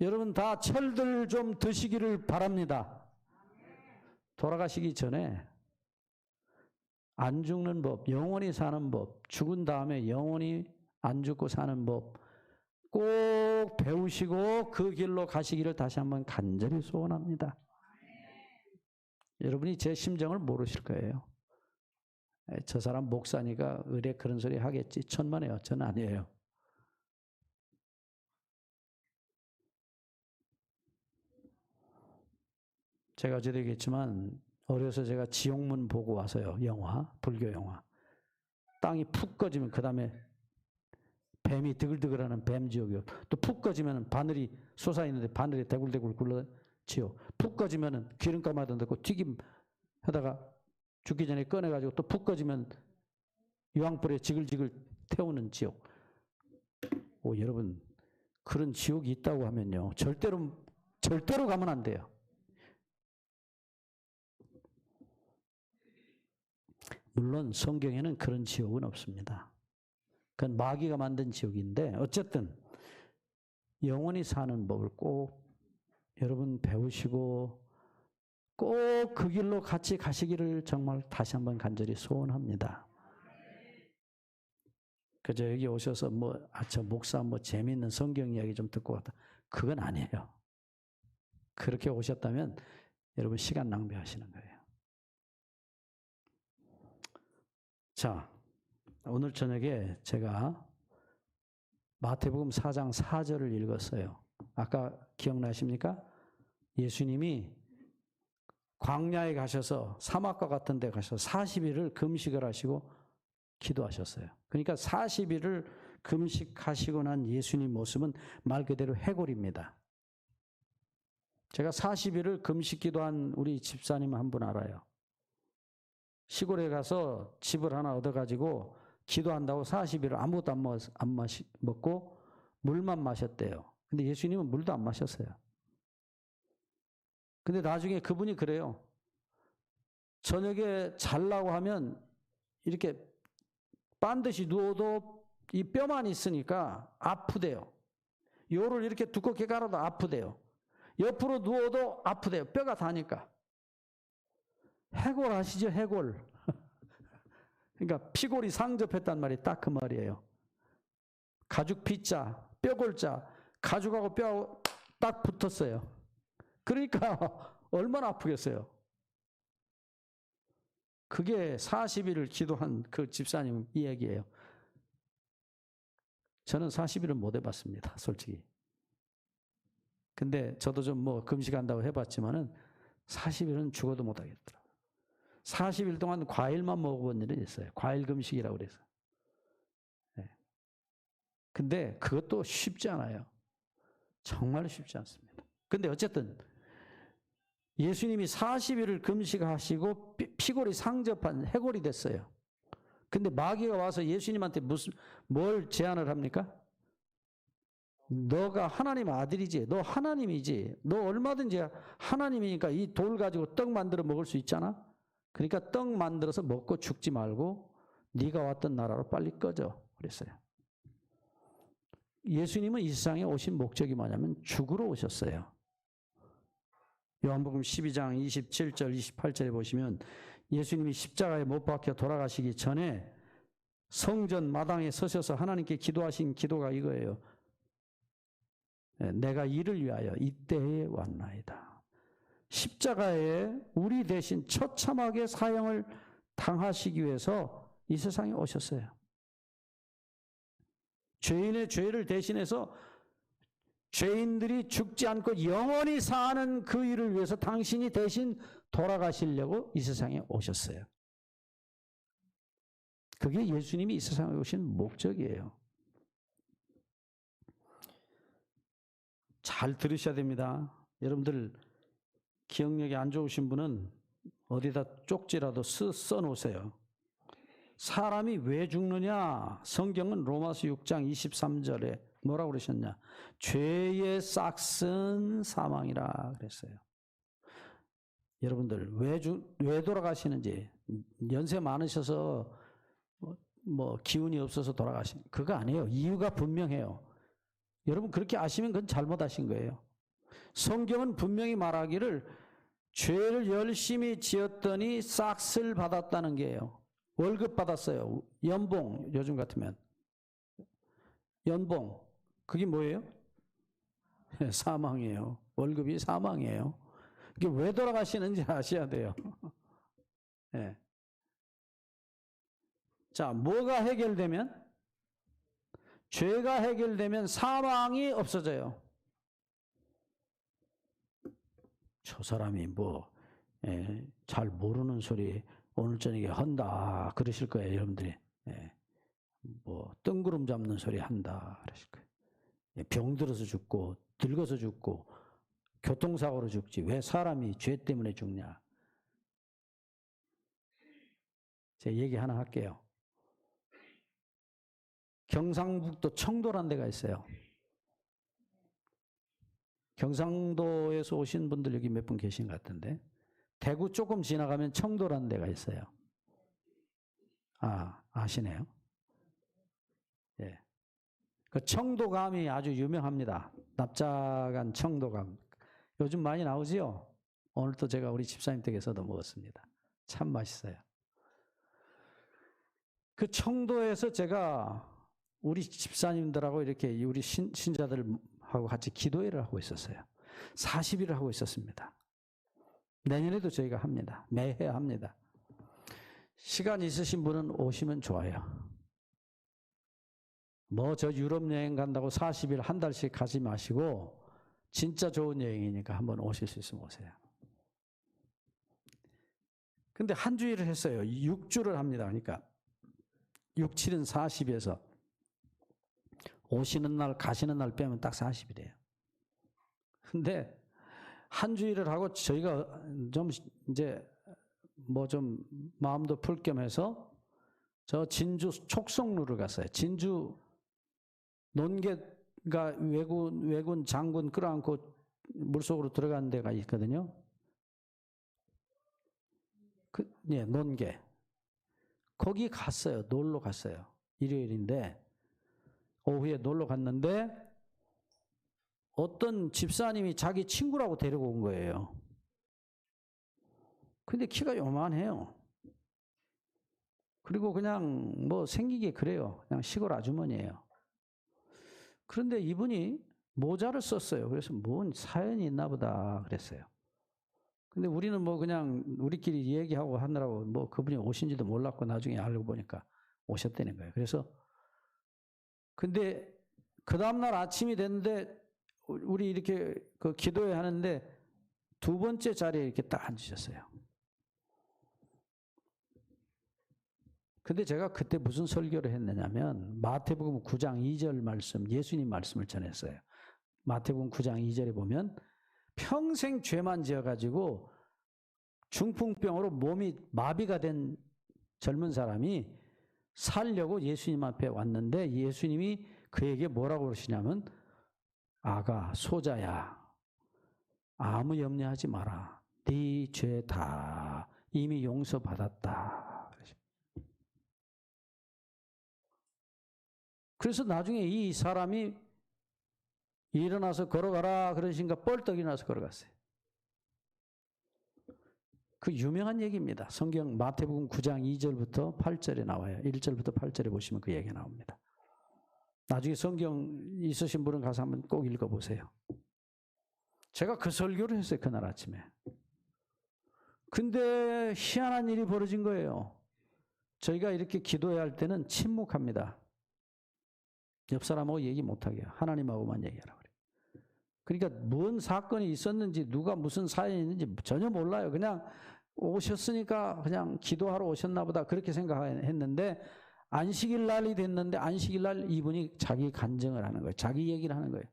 여러분 다 철들 좀 드시기를 바랍니다. 돌아가시기 전에 안 죽는 법, 영원히 사는 법, 죽은 다음에 영원히 안 죽고 사는 법 꼭 배우시고 그 길로 가시기를 다시 한번 간절히 소원합니다. 여러분이 제 심정을 모르실 거예요. 저 사람 목사니까 의뢰 그런 소리 하겠지. 천만에요. 저는 아니에요. 제가 어제도 얘기했지만 어려서 제가 지옥문 보고 와서요. 영화, 불교 영화. 땅이 푹 꺼지면 그 다음에 뱀이 드글드글하는 뱀지옥이요. 또 푹 꺼지면 바늘이 솟아있는데 바늘이 대굴대굴 굴러 지옥. 푹 꺼지면 기름감 하던 데고 튀김 하다가 죽기 전에 꺼내가지고 또 푹 꺼지면 유황불에 지글지글 태우는 지옥. 여러분, 그런 지옥이 있다고 하면요. 절대로 가면 안 돼요. 물론 성경에는 그런 지옥은 없습니다. 그건 마귀가 만든 지옥인데 어쨌든 영원히 사는 법을 꼭 여러분 배우시고 꼭 그 길로 같이 가시기를 정말 다시 한번 간절히 소원합니다. 그저 여기 오셔서 저 목사 재미있는 성경 이야기 좀 듣고 갔다. 그건 아니에요. 그렇게 오셨다면 여러분 시간 낭비하시는 거예요. 자, 오늘 저녁에 제가 마태복음 4장 4절을 읽었어요. 아까 기억나십니까? 예수님이 광야에 가셔서 사막과 같은 데 가셔서 40일을 금식을 하시고 기도하셨어요. 그러니까 40일을 금식하시고 난 예수님 모습은 말 그대로 해골입니다. 제가 40일을 금식 기도한 우리 집사님 한 분 알아요. 시골에 가서 집을 하나 얻어가지고 기도한다고 40일을 아무것도 안 먹고 물만 마셨대요. 근데 예수님은 물도 안 마셨어요. 근데 나중에 그분이 그래요. 저녁에 자려고 하면 이렇게 반드시 누워도 이 뼈만 있으니까 아프대요. 요를 이렇게 두껍게 깔아도 아프대요. 옆으로 누워도 아프대요. 뼈가 다니까. 해골 아시죠? 해골. 그러니까 피골이 상접했단 말이 딱 그 말이에요. 가죽 피자, 뼈골자, 가죽하고 뼈하고 딱 붙었어요. 그러니까 얼마나 아프겠어요. 그게 40일을 기도한 그 집사님 이야기예요. 저는 40일은 못 해봤습니다. 솔직히. 근데 저도 좀 금식한다고 해봤지만은 40일은 죽어도 못 하겠더라고요. 40일 동안 과일만 먹어본 일은 있어요. 과일 금식이라고 그래서. 네. 근데 그것도 쉽지 않아요. 정말 쉽지 않습니다. 근데 어쨌든 예수님이 40일을 금식하시고 피골이 상접한 해골이 됐어요. 근데 마귀가 와서 예수님한테 뭘 제안을 합니까? 너가 하나님 아들이지. 너 하나님이지. 너 얼마든지 하나님이니까 이 돌 가지고 떡 만들어 먹을 수 있잖아. 그러니까 떡 만들어서 먹고 죽지 말고 네가 왔던 나라로 빨리 꺼져 그랬어요. 예수님은 이 세상에 오신 목적이 뭐냐면 죽으러 오셨어요. 요한복음 12장 27절 28절에 보시면 예수님이 십자가에 못 박혀 돌아가시기 전에 성전 마당에 서셔서 하나님께 기도하신 기도가 이거예요. 내가 이를 위하여 이때에 왔나이다. 십자가에 우리 대신 처참하게 사형을 당하시기 위해서 이 세상에 오셨어요. 죄인의 죄를 대신해서 죄인들이 죽지 않고 영원히 사는 그 일을 위해서 당신이 대신 돌아가시려고 이 세상에 오셨어요. 그게 예수님이 이 세상에 오신 목적이에요. 잘 들으셔야 됩니다. 여러분들 기억력이 안 좋으신 분은 어디다 쪽지라도 써놓으세요. 사람이 왜 죽느냐? 성경은 로마서 6장 23절에 뭐라고 그러셨냐? 죄의 싹은 사망이라 그랬어요. 여러분들 왜 돌아가시는지, 연세 많으셔서 기운이 없어서 돌아가시는 그거 아니에요. 이유가 분명해요. 여러분 그렇게 아시면 그건 잘못하신 거예요. 성경은 분명히 말하기를 죄를 열심히 지었더니 싹을 받았다는 게예요. 월급 받았어요. 연봉, 요즘 같으면. 연봉. 그게 뭐예요? 사망이에요. 월급이 사망이에요. 이게 왜 돌아가시는지 아셔야 돼요. 네. 자, 뭐가 해결되면? 죄가 해결되면 사망이 없어져요. 저 사람이 예, 잘 모르는 소리 오늘 저녁에 한다 그러실 거예요, 여러분들이. 예, 뭐 뜬구름 잡는 소리 한다 그러실 거예요. 예, 병들어서 죽고 늙어서 죽고 교통사고로 죽지 왜 사람이 죄 때문에 죽냐. 제가 얘기 하나 할게요. 경상북도 청도라는 데가 있어요. 경상도에서 오신 분들 여기 몇 분 계신 것 같은데, 대구 조금 지나가면 청도라는 데가 있어요. 아, 아시네요. 예. 그 청도감이 아주 유명합니다. 납작한 청도감. 요즘 많이 나오지요? 오늘 또 제가 우리 집사님 댁에서도 먹었습니다. 참 맛있어요. 그 청도에서 제가 우리 집사님들하고 이렇게 우리 신자들하고 같이 기도회를 하고 있었어요. 40일을 하고 있었습니다. 내년에도 저희가 합니다. 매해 합니다. 시간 있으신 분은 오시면 좋아요. 뭐 저 유럽 여행 간다고 40일 한 달씩 가지 마시고 진짜 좋은 여행이니까 한번 오실 수 있으면 오세요. 근데 한 주일을 했어요. 6주를 합니다. 그러니까 6, 7은 40에서 오시는 날 가시는 날 빼면 딱 40일이에요. 근데 한 주일을 하고 저희가 좀 이제 뭐 좀 마음도 풀 겸 해서 저 진주 촉성루를 갔어요. 진주 논개가 왜군 장군 끌어안고 물속으로 들어가는 데가 있거든요. 예, 논개. 거기 갔어요. 놀러 갔어요. 일요일인데 오후에 놀러 갔는데 어떤 집사님이 자기 친구라고 데리고 온 거예요. 근데 키가 요만해요. 그리고 그냥 뭐 생기게 그래요. 그냥 시골 아주머니예요. 그런데 이분이 모자를 썼어요. 그래서 뭔 사연이 있나 보다 그랬어요. 근데 우리는 뭐 그냥 우리끼리 얘기하고 하느라고 뭐 그분이 오신지도 몰랐고 나중에 알고 보니까 오셨다는 거예요. 그래서 근데 그 다음날 아침이 됐는데 우리 이렇게 그 기도회 하는데 두 번째 자리에 이렇게 딱 앉으셨어요. 근데 제가 그때 무슨 설교를 했느냐면 마태복음 9장 2절 말씀, 예수님 말씀을 전했어요. 마태복음 9장 2절에 보면 평생 죄만 지어가지고 중풍병으로 몸이 마비가 된 젊은 사람이 살려고 예수님 앞에 왔는데 예수님이 그에게 뭐라고 그러시냐면 아가 소자야 아무 염려하지 마라. 네 죄 다 이미 용서받았다. 그래서 나중에 이 사람이 일어나서 걸어가라 그러신가 뻘떡 일어나서 걸어갔어요. 그 유명한 얘기입니다. 성경 마태복음 9장 2절부터 8절에 나와요. 1절부터 8절에 보시면 그 얘기가 나옵니다. 나중에 성경 있으신 분은 가서 한번 꼭 읽어보세요. 제가 그 설교를 했어요. 그날 아침에. 근데 희한한 일이 벌어진 거예요. 저희가 이렇게 기도해야 할 때는 침묵합니다. 옆 사람하고 얘기 못하게 하나님하고만 얘기하라고 그래요. 그러니까 뭔 사건이 있었는지 누가 무슨 사연이 있는지 전혀 몰라요. 그냥 오셨으니까 그냥 기도하러 오셨나 보다 그렇게 생각했는데 안식일 날이 됐는데 안식일 날 이분이 자기 간증을 하는 거예요. 자기 얘기를 하는 거예요.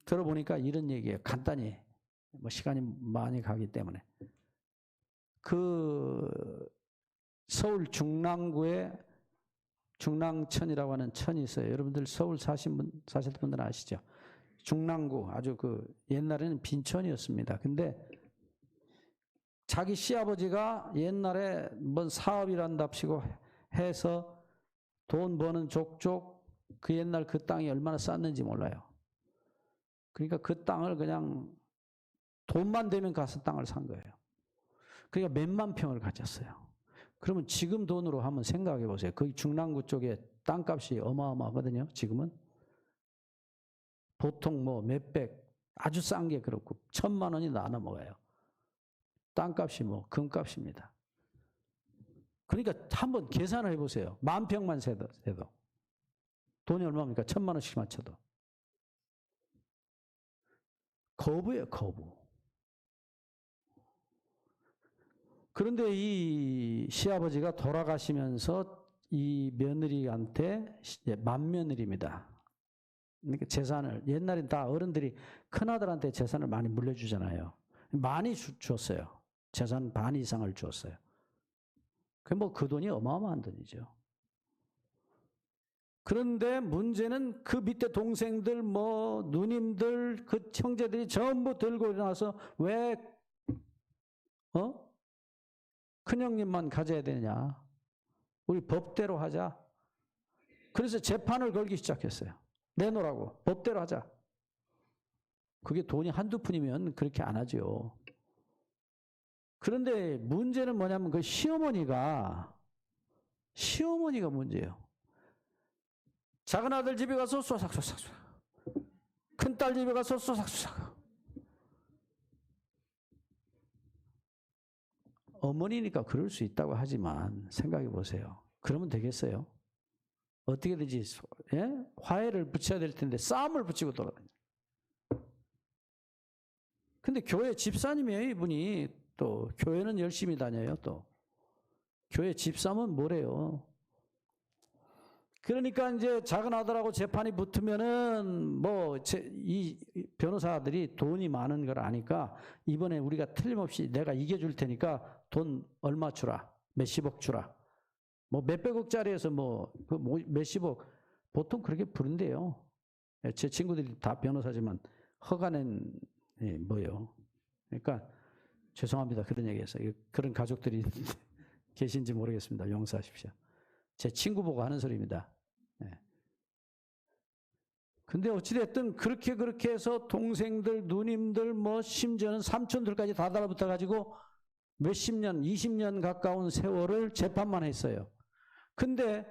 들어보니까 이런 얘기예요. 간단히 뭐 시간이 많이 가기 때문에 그 서울 중랑구에 중랑천이라고 하는 천이 있어요. 여러분들 서울 사실 분들은 아시죠? 중랑구 아주 그 옛날에는 빈천이었습니다. 근데 자기 시아버지가 옛날에 뭔 사업이란답시고 해서 돈 버는 족족 그 옛날 그 땅이 얼마나 쌌는지 몰라요. 그러니까 그 땅을 그냥 돈만 되면 가서 땅을 산 거예요. 그러니까 몇만 평을 가졌어요. 그러면 지금 돈으로 한번 생각해 보세요. 그 중랑구 쪽에 땅값이 어마어마하거든요. 지금은. 보통 뭐 몇백, 아주 싼 게 그렇고 1,000만 원이 넘어가요. 땅값이 뭐 금값입니다. 그러니까 한번 계산을 해보세요. 10,000평만 세도. 돈이 얼마입니까? 1,000만 원씩 맞춰도. 거부예요, 거부. 그런데 이 시아버지가 돌아가시면서 이 며느리한테 맏며느리입니다. 그러니까 재산을 옛날엔 다 어른들이 큰아들한테 재산을 많이 물려주잖아요. 많이 줬어요. 재산 반 이상을 줬어요. 그 돈이 어마어마한 돈이죠. 그런데 문제는 그 밑에 동생들, 누님들, 그 형제들이 전부 들고 일어나서 왜, 큰형님만 가져야 되느냐. 우리 법대로 하자. 그래서 재판을 걸기 시작했어요. 내놓으라고. 법대로 하자. 그게 돈이 한두 푼이면 그렇게 안 하죠. 그런데 문제는 뭐냐면 그 시어머니가 문제예요. 작은 아들 집에 가서 쏘삭쏘삭. 큰딸 집에 가서 쏘삭쏘삭. 어머니니까 그럴 수 있다고 하지만 생각해 보세요. 그러면 되겠어요? 어떻게든지 화해를 붙여야 될 텐데 싸움을 붙이고 돌아다녀요. 근데 교회 집사님이에요, 이분이. 또 교회는 열심히 다녀요, 또. 교회 집사면 뭐래요? 그러니까 이제 작은 아들하고 재판이 붙으면은 이 변호사들이 돈이 많은 걸 아니까 이번에 우리가 틀림없이 내가 이겨줄 테니까 돈 얼마 주라. 몇십억 주라. 몇백억짜리에서 몇십억. 보통 그렇게 부른대요. 제 친구들이 다 변호사지만 허가는 뭐요. 그러니까 죄송합니다. 그런 얘기해서. 그런 가족들이 계신지 모르겠습니다. 용서하십시오. 제 친구 보고 하는 소리입니다. 근데 어찌됐든 그렇게 해서 동생들, 누님들, 심지어는 삼촌들까지 다 달라붙어가지고 몇십 년, 20년 가까운 세월을 재판만 했어요. 근데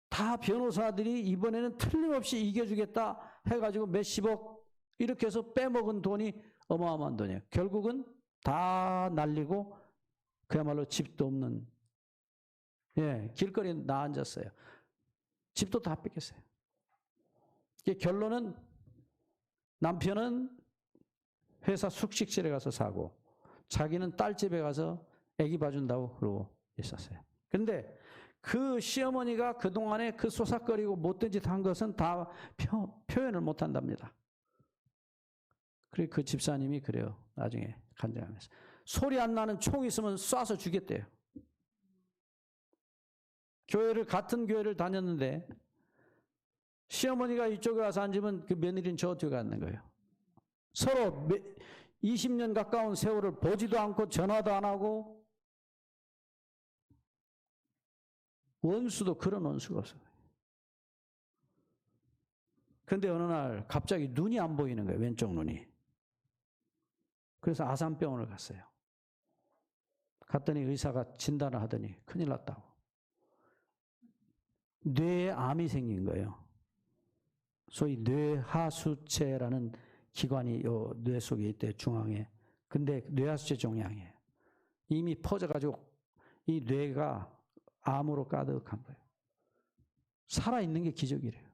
다 변호사들이 이번에는 틀림없이 이겨주겠다 해가지고 몇십억 이렇게 해서 빼먹은 돈이 어마어마한 돈이에요. 결국은 다 날리고 그야말로 집도 없는 길거리에 나앉았어요. 집도 다 뺏겼어요. 결론은 남편은 회사 숙식실에 가서 사고 자기는 딸 집에 가서 애기 봐준다고 그러고 있었어요. 근데 그 시어머니가 그동안에 그 쏘삭거리고 못된 짓 한 것은 다 표현을 못 한답니다. 그래 그 집사님이 그래요. 나중에 간증하면서. 소리 안 나는 총 있으면 쏴서 죽였대요. 같은 교회를 다녔는데 시어머니가 이쪽에 와서 앉으면 그 며느리는 저쪽에 앉는 거예요. 서로 20년 가까운 세월을 보지도 않고 전화도 안 하고 원수도 그런 원수가 없어요. 근데 어느 날 갑자기 눈이 안 보이는 거예요. 왼쪽 눈이. 그래서 아산병원을 갔어요. 갔더니 의사가 진단을 하더니 큰일 났다고. 뇌에 암이 생긴 거예요. 소위 뇌하수체라는 기관이 요 뇌 속에 있대요. 중앙에. 근데 뇌하수체 종양이에요. 이미 퍼져가지고 이 뇌가 암으로 가득한 거예요. 살아있는 게 기적이래요.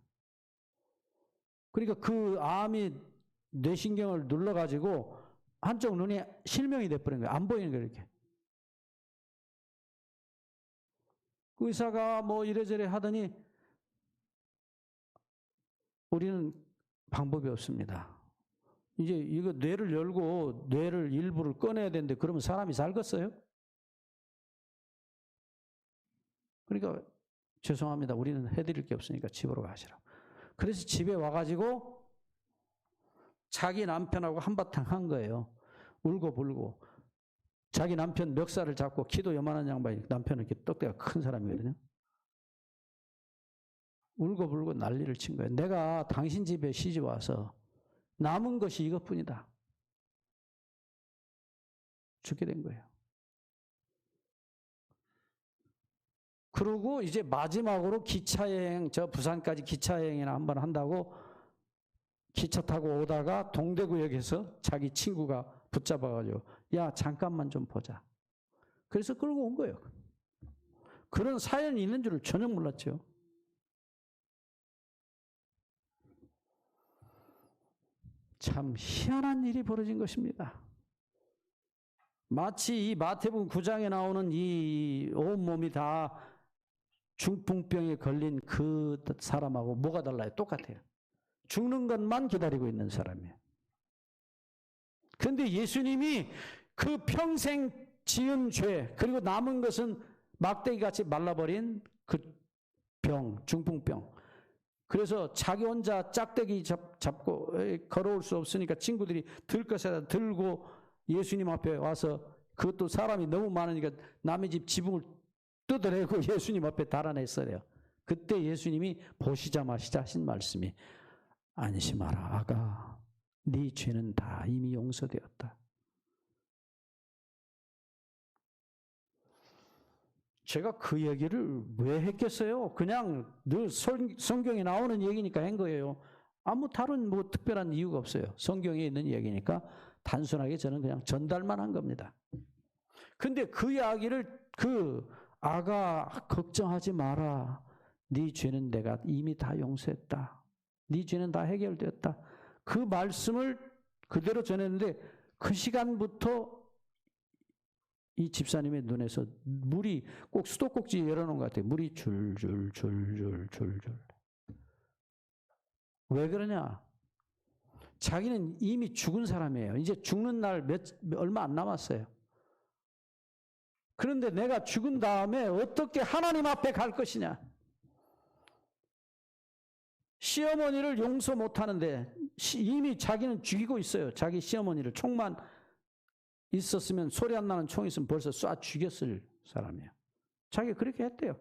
그러니까 그 암이 뇌신경을 눌러가지고 한쪽 눈이 실명이 돼버린 거예요. 안 보이는 거예요, 이렇게. 그 의사가 이래저래 하더니 우리는 방법이 없습니다. 이제 이거 뇌를 열고 뇌를 일부를 꺼내야 되는데 그러면 사람이 살겠어요? 그러니까 죄송합니다. 우리는 해드릴 게 없으니까 집으로 가시라고. 그래서 집에 와가지고 자기 남편하고 한바탕 한 거예요. 울고불고. 자기 남편 멱살을 잡고 키도 요만한 양반이 남편은 이렇게 떡대가 큰 사람이거든요. 울고불고 난리를 친 거예요. 내가 당신 집에 시집 와서 남은 것이 이것뿐이다. 죽게 된 거예요. 그리고 이제 마지막으로 기차여행, 저 부산까지 기차여행이나 한번 한다고 기차 타고 오다가 동대구역에서 자기 친구가 붙잡아가지고 야 잠깐만 좀 보자. 그래서 끌고 온 거예요. 그런 사연이 있는 줄을 전혀 몰랐죠. 참 희한한 일이 벌어진 것입니다. 마치 이 마태복음 9장에 나오는 이 온몸이 다 중풍병에 걸린 그 사람하고 뭐가 달라요? 똑같아요. 죽는 것만 기다리고 있는 사람이에요. 그런데 예수님이 그 평생 지은 죄, 그리고 남은 것은 막대기같이 말라버린 그 병, 중풍병. 그래서 자기 혼자 짝대기 잡고 걸어올 수 없으니까 친구들이 들 것에다 들고 예수님 앞에 와서, 그것도 사람이 너무 많으니까 남의 집 지붕을 뜯어내고 예수님 앞에 달아냈어요. 그때 예수님이 보시자 마시자 하신 말씀이, 안심하라 아가, 네 죄는 다 이미 용서되었다. 제가 그 얘기를 왜 했겠어요? 그냥 늘 성경에 나오는 얘기니까 한 거예요. 아무 다른 뭐 특별한 이유가 없어요. 성경에 있는 얘기니까 단순하게 저는 그냥 전달만 한 겁니다. 근데 그 이야기를 아가 걱정하지 마라. 네 죄는 내가 이미 다 용서했다. 네 죄는 다 해결됐다. 그 말씀을 그대로 전했는데 그 시간부터 이 집사님의 눈에서 물이 꼭 수도꼭지 열어놓은 것 같아요. 물이 줄줄줄줄줄줄. 왜 그러냐? 자기는 이미 죽은 사람이에요. 이제 죽는 날 얼마 안 남았어요. 그런데 내가 죽은 다음에 어떻게 하나님 앞에 갈 것이냐? 시어머니를 용서 못하는데 이미 자기는 죽이고 있어요. 자기 시어머니를. 총만 있었으면, 소리 안 나는 총 있으면 벌써 쏴 죽였을 사람이에요. 자기가 그렇게 했대요.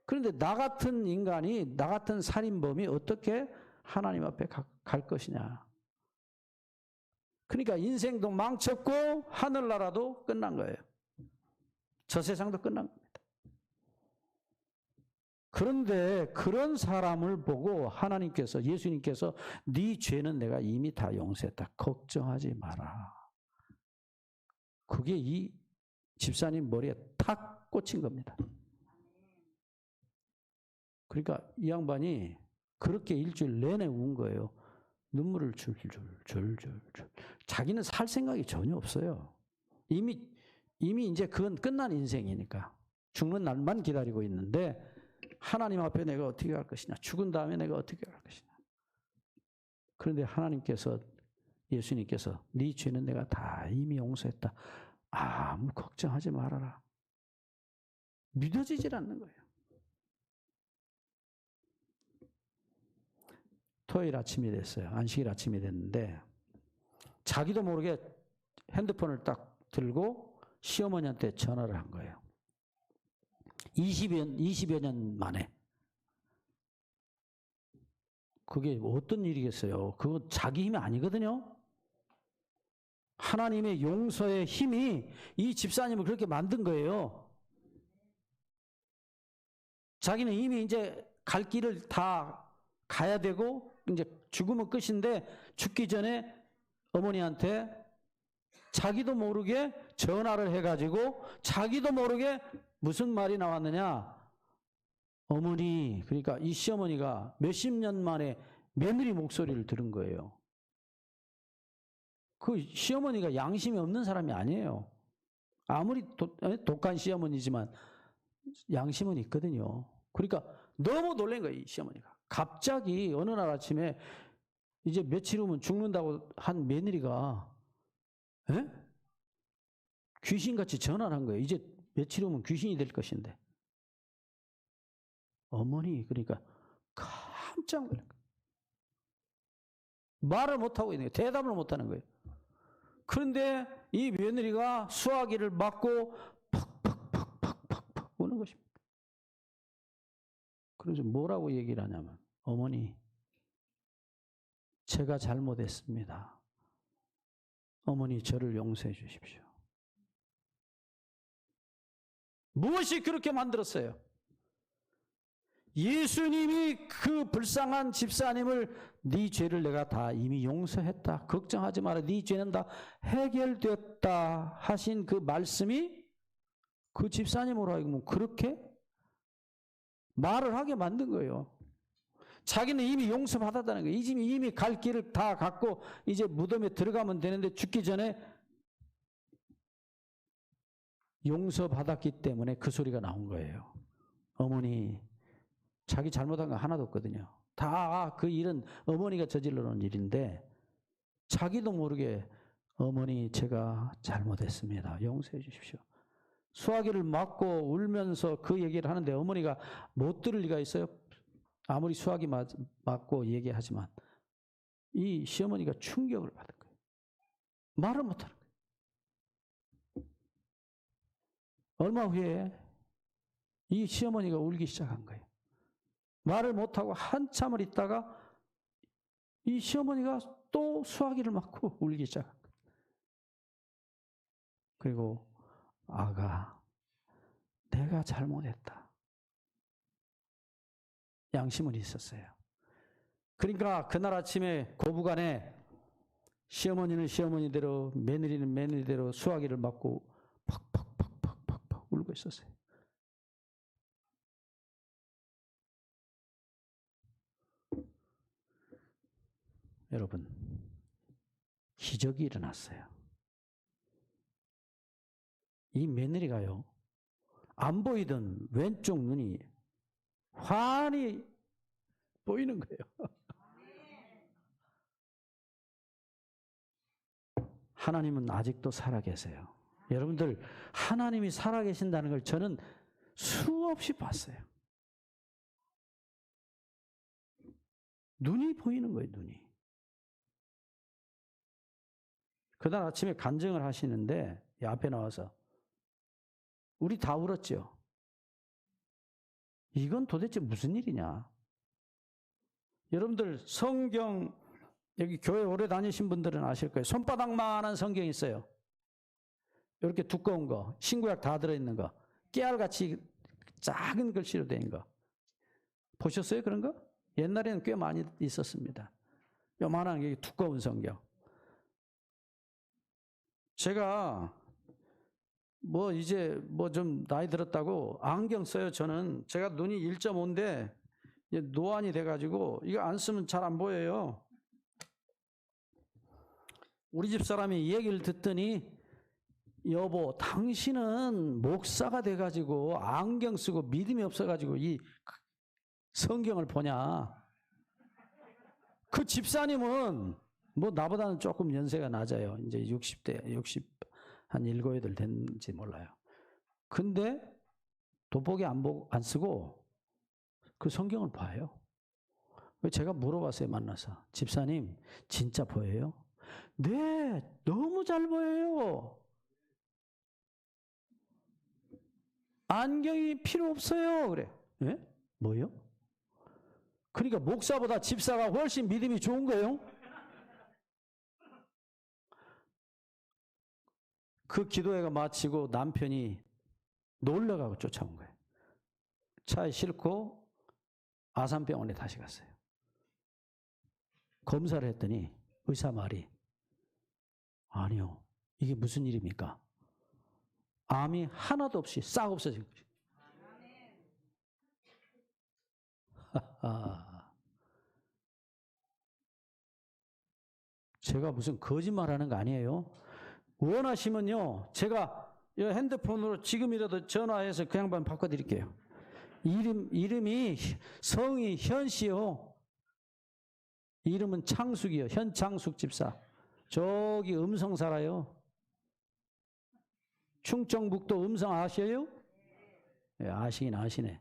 그런데 나 같은 인간이, 나 같은 살인범이 어떻게 하나님 앞에 갈 것이냐. 그러니까 인생도 망쳤고 하늘나라도 끝난 거예요. 저 세상도 끝난 겁니다. 그런데 그런 사람을 보고 하나님께서, 예수님께서 네 죄는 내가 이미 다 용서했다. 걱정하지 마라. 그게 이 집사님 머리에 탁 꽂힌 겁니다. 그러니까 이 양반이 그렇게 일주일 내내 운 거예요. 눈물을 줄줄. 자기는 살 생각이 전혀 없어요. 이미 이제 그건 끝난 인생이니까 죽는 날만 기다리고 있는데, 하나님 앞에 내가 어떻게 할 것이냐, 죽은 다음에 내가 어떻게 할 것이냐. 그런데 하나님께서, 예수님께서 네 죄는 내가 다 이미 용서했다. 아무 걱정하지 말아라. 믿어지질 않는 거예요. 토요일 아침이 됐어요. 안식일 아침이 됐는데 자기도 모르게 핸드폰을 딱 들고 시어머니한테 전화를 한 거예요. 20여 년 만에. 그게 어떤 일이겠어요? 그거 자기 힘이 아니거든요. 하나님의 용서의 힘이 이 집사님을 그렇게 만든 거예요. 자기는 이미 이제 갈 길을 다 가야 되고 이제 죽으면 끝인데, 죽기 전에 어머니한테 자기도 모르게 전화를 해가지고 자기도 모르게 무슨 말이 나왔느냐. 어머니, 그러니까 이 시어머니가 몇십 년 만에 며느리 목소리를 들은 거예요. 그 시어머니가 양심이 없는 사람이 아니에요. 아무리 독한 시어머니지만 양심은 있거든요. 그러니까 너무 놀란 거예요, 이 시어머니가. 갑자기 어느 날 아침에 이제 며칠 후면 죽는다고 한 며느리가 귀신같이 전화를 한 거예요. 이제 며칠 후면 귀신이 될 것인데. 어머니, 그러니까 깜짝 놀란 거예요. 말을 못하고 있는 거예요. 대답을 못하는 거예요. 그런데 이 며느리가 수화기를 맞고 팍팍 우는 것입니다. 그래서 뭐라고 얘기를 하냐면, 어머니, 제가 잘못했습니다. 어머니, 저를 용서해 주십시오. 무엇이 그렇게 만들었어요? 예수님이 그 불쌍한 집사님을 네 죄를 내가 다 이미 용서했다. 걱정하지 마라. 네 죄는 다 해결됐다 하신 그 말씀이 그 집사님으로 하여금 그렇게 말을 하게 만든 거예요. 자기는 이미 용서받았다는 거예요. 이미 갈 길을 다 갔고 이제 무덤에 들어가면 되는데 죽기 전에 용서받았기 때문에 그 소리가 나온 거예요. 어머니, 자기 잘못한 거 하나도 없거든요. 다 그 일은 어머니가 저질러 놓은 일인데 자기도 모르게 어머니 제가 잘못했습니다. 용서해 주십시오. 수화기를 맞고 울면서 그 얘기를 하는데 어머니가 못 들을 리가 있어요? 아무리 수화기 맞고 얘기하지만 이 시어머니가 충격을 받은 거예요. 말을 못하는 거예요. 얼마 후에 이 시어머니가 울기 시작한 거예요. 말을 못하고 한참을 있다가 이 시어머니가 또 수화기를 맞고 울기 시작한 거예요. 그리고 아가, 내가 잘못했다. 양심은 있었어요. 그러니까 그날 아침에 고부간에 시어머니는 시어머니대로 며느리는 며느리대로 수화기를 맞고 팍팍팍팍팍 울고 있었어요. 여러분, 기적이 일어났어요. 이 며느리가요, 안 보이던 왼쪽 눈이 환히 보이는 거예요. 하나님은 아직도 살아계세요. 여러분들, 하나님이 살아계신다는 걸 저는 수없이 봤어요. 눈이 보이는 거예요, 눈이. 그날 아침에 간증을 하시는데 앞에 나와서 우리 다 울었죠. 이건 도대체 무슨 일이냐. 여러분들 성경 여기 교회 오래 다니신 분들은 아실 거예요. 손바닥만한 성경이 있어요. 이렇게 두꺼운 거, 신구약 다 들어있는 거, 깨알같이 작은 글씨로 된 거. 보셨어요, 그런 거? 옛날에는 꽤 많이 있었습니다. 요만한 게 두꺼운 성경. 제가 이제 좀 나이 들었다고 안경 써요, 저는. 제가 눈이 1.5인데 노안이 돼가지고 이거 안 쓰면 잘 안 보여요. 우리 집 사람이 이 얘기를 듣더니 여보, 당신은 목사가 돼가지고 안경 쓰고 믿음이 없어가지고 이 성경을 보냐. 그 집사님은 나보다는 조금 연세가 낮아요. 이제 60대, 60한 7, 8 됐는지 몰라요. 근데 돋보기 안 쓰고 그 성경을 봐요. 제가 물어봤어요, 만나서. 집사님, 진짜 보여요? 네, 너무 잘 보여요. 안경이 필요 없어요. 그래. 예? 뭐요? 그러니까 목사보다 집사가 훨씬 믿음이 좋은 거예요. 그 기도회가 마치고 남편이 놀러가고 쫓아온 거예요. 차에 싣고 아산병원에 다시 갔어요. 검사를 했더니 의사 말이 아니요, 이게 무슨 일입니까? 암이 하나도 없이 싹 없어진 거죠. 제가 무슨 거짓말하는 거 아니에요. 원하시면요, 제가 핸드폰으로 지금이라도 전화해서 그 양반 바꿔드릴게요. 이름이 성이 현씨요. 이름은 창숙이요. 현창숙 집사. 저기 음성 살아요. 충청북도 음성 아셔요? 네, 아시긴 아시네.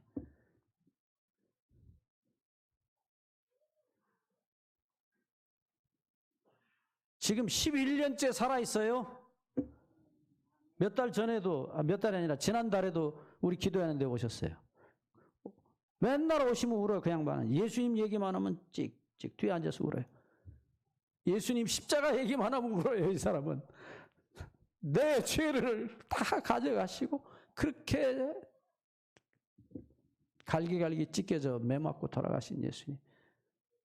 지금 11년째 살아있어요. 몇 달 전에도, 몇 달이 아니라 지난달에도 우리 기도하는데 오셨어요. 맨날 오시면 울어요, 그 양반은. 예수님 얘기만 하면 찍찍 뒤에 앉아서 울어요. 예수님 십자가 얘기만 하면 울어요, 이 사람은. 내 죄를 다 가져가시고 그렇게 갈기갈기 찢겨져 매 맞고 돌아가신 예수님.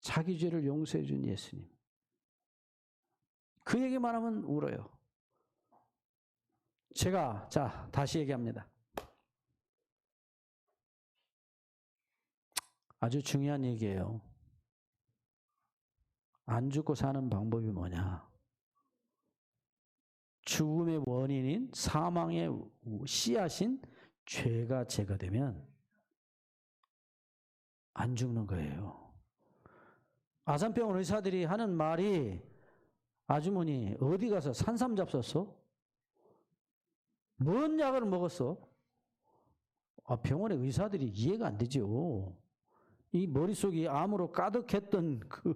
자기 죄를 용서해 준 예수님. 그 얘기만 하면 울어요. 제가 다시 얘기합니다. 아주 중요한 얘기예요. 안 죽고 사는 방법이 뭐냐? 죽음의 원인인 사망의 씨앗인 죄가 제거되면 안 죽는 거예요. 아산병원 의사들이 하는 말이 아주머니 어디 가서 산삼 잡섰어? 뭔 약을 먹었어? 병원의 의사들이 이해가 안 되죠. 이 머릿속이 암으로 가득했던 그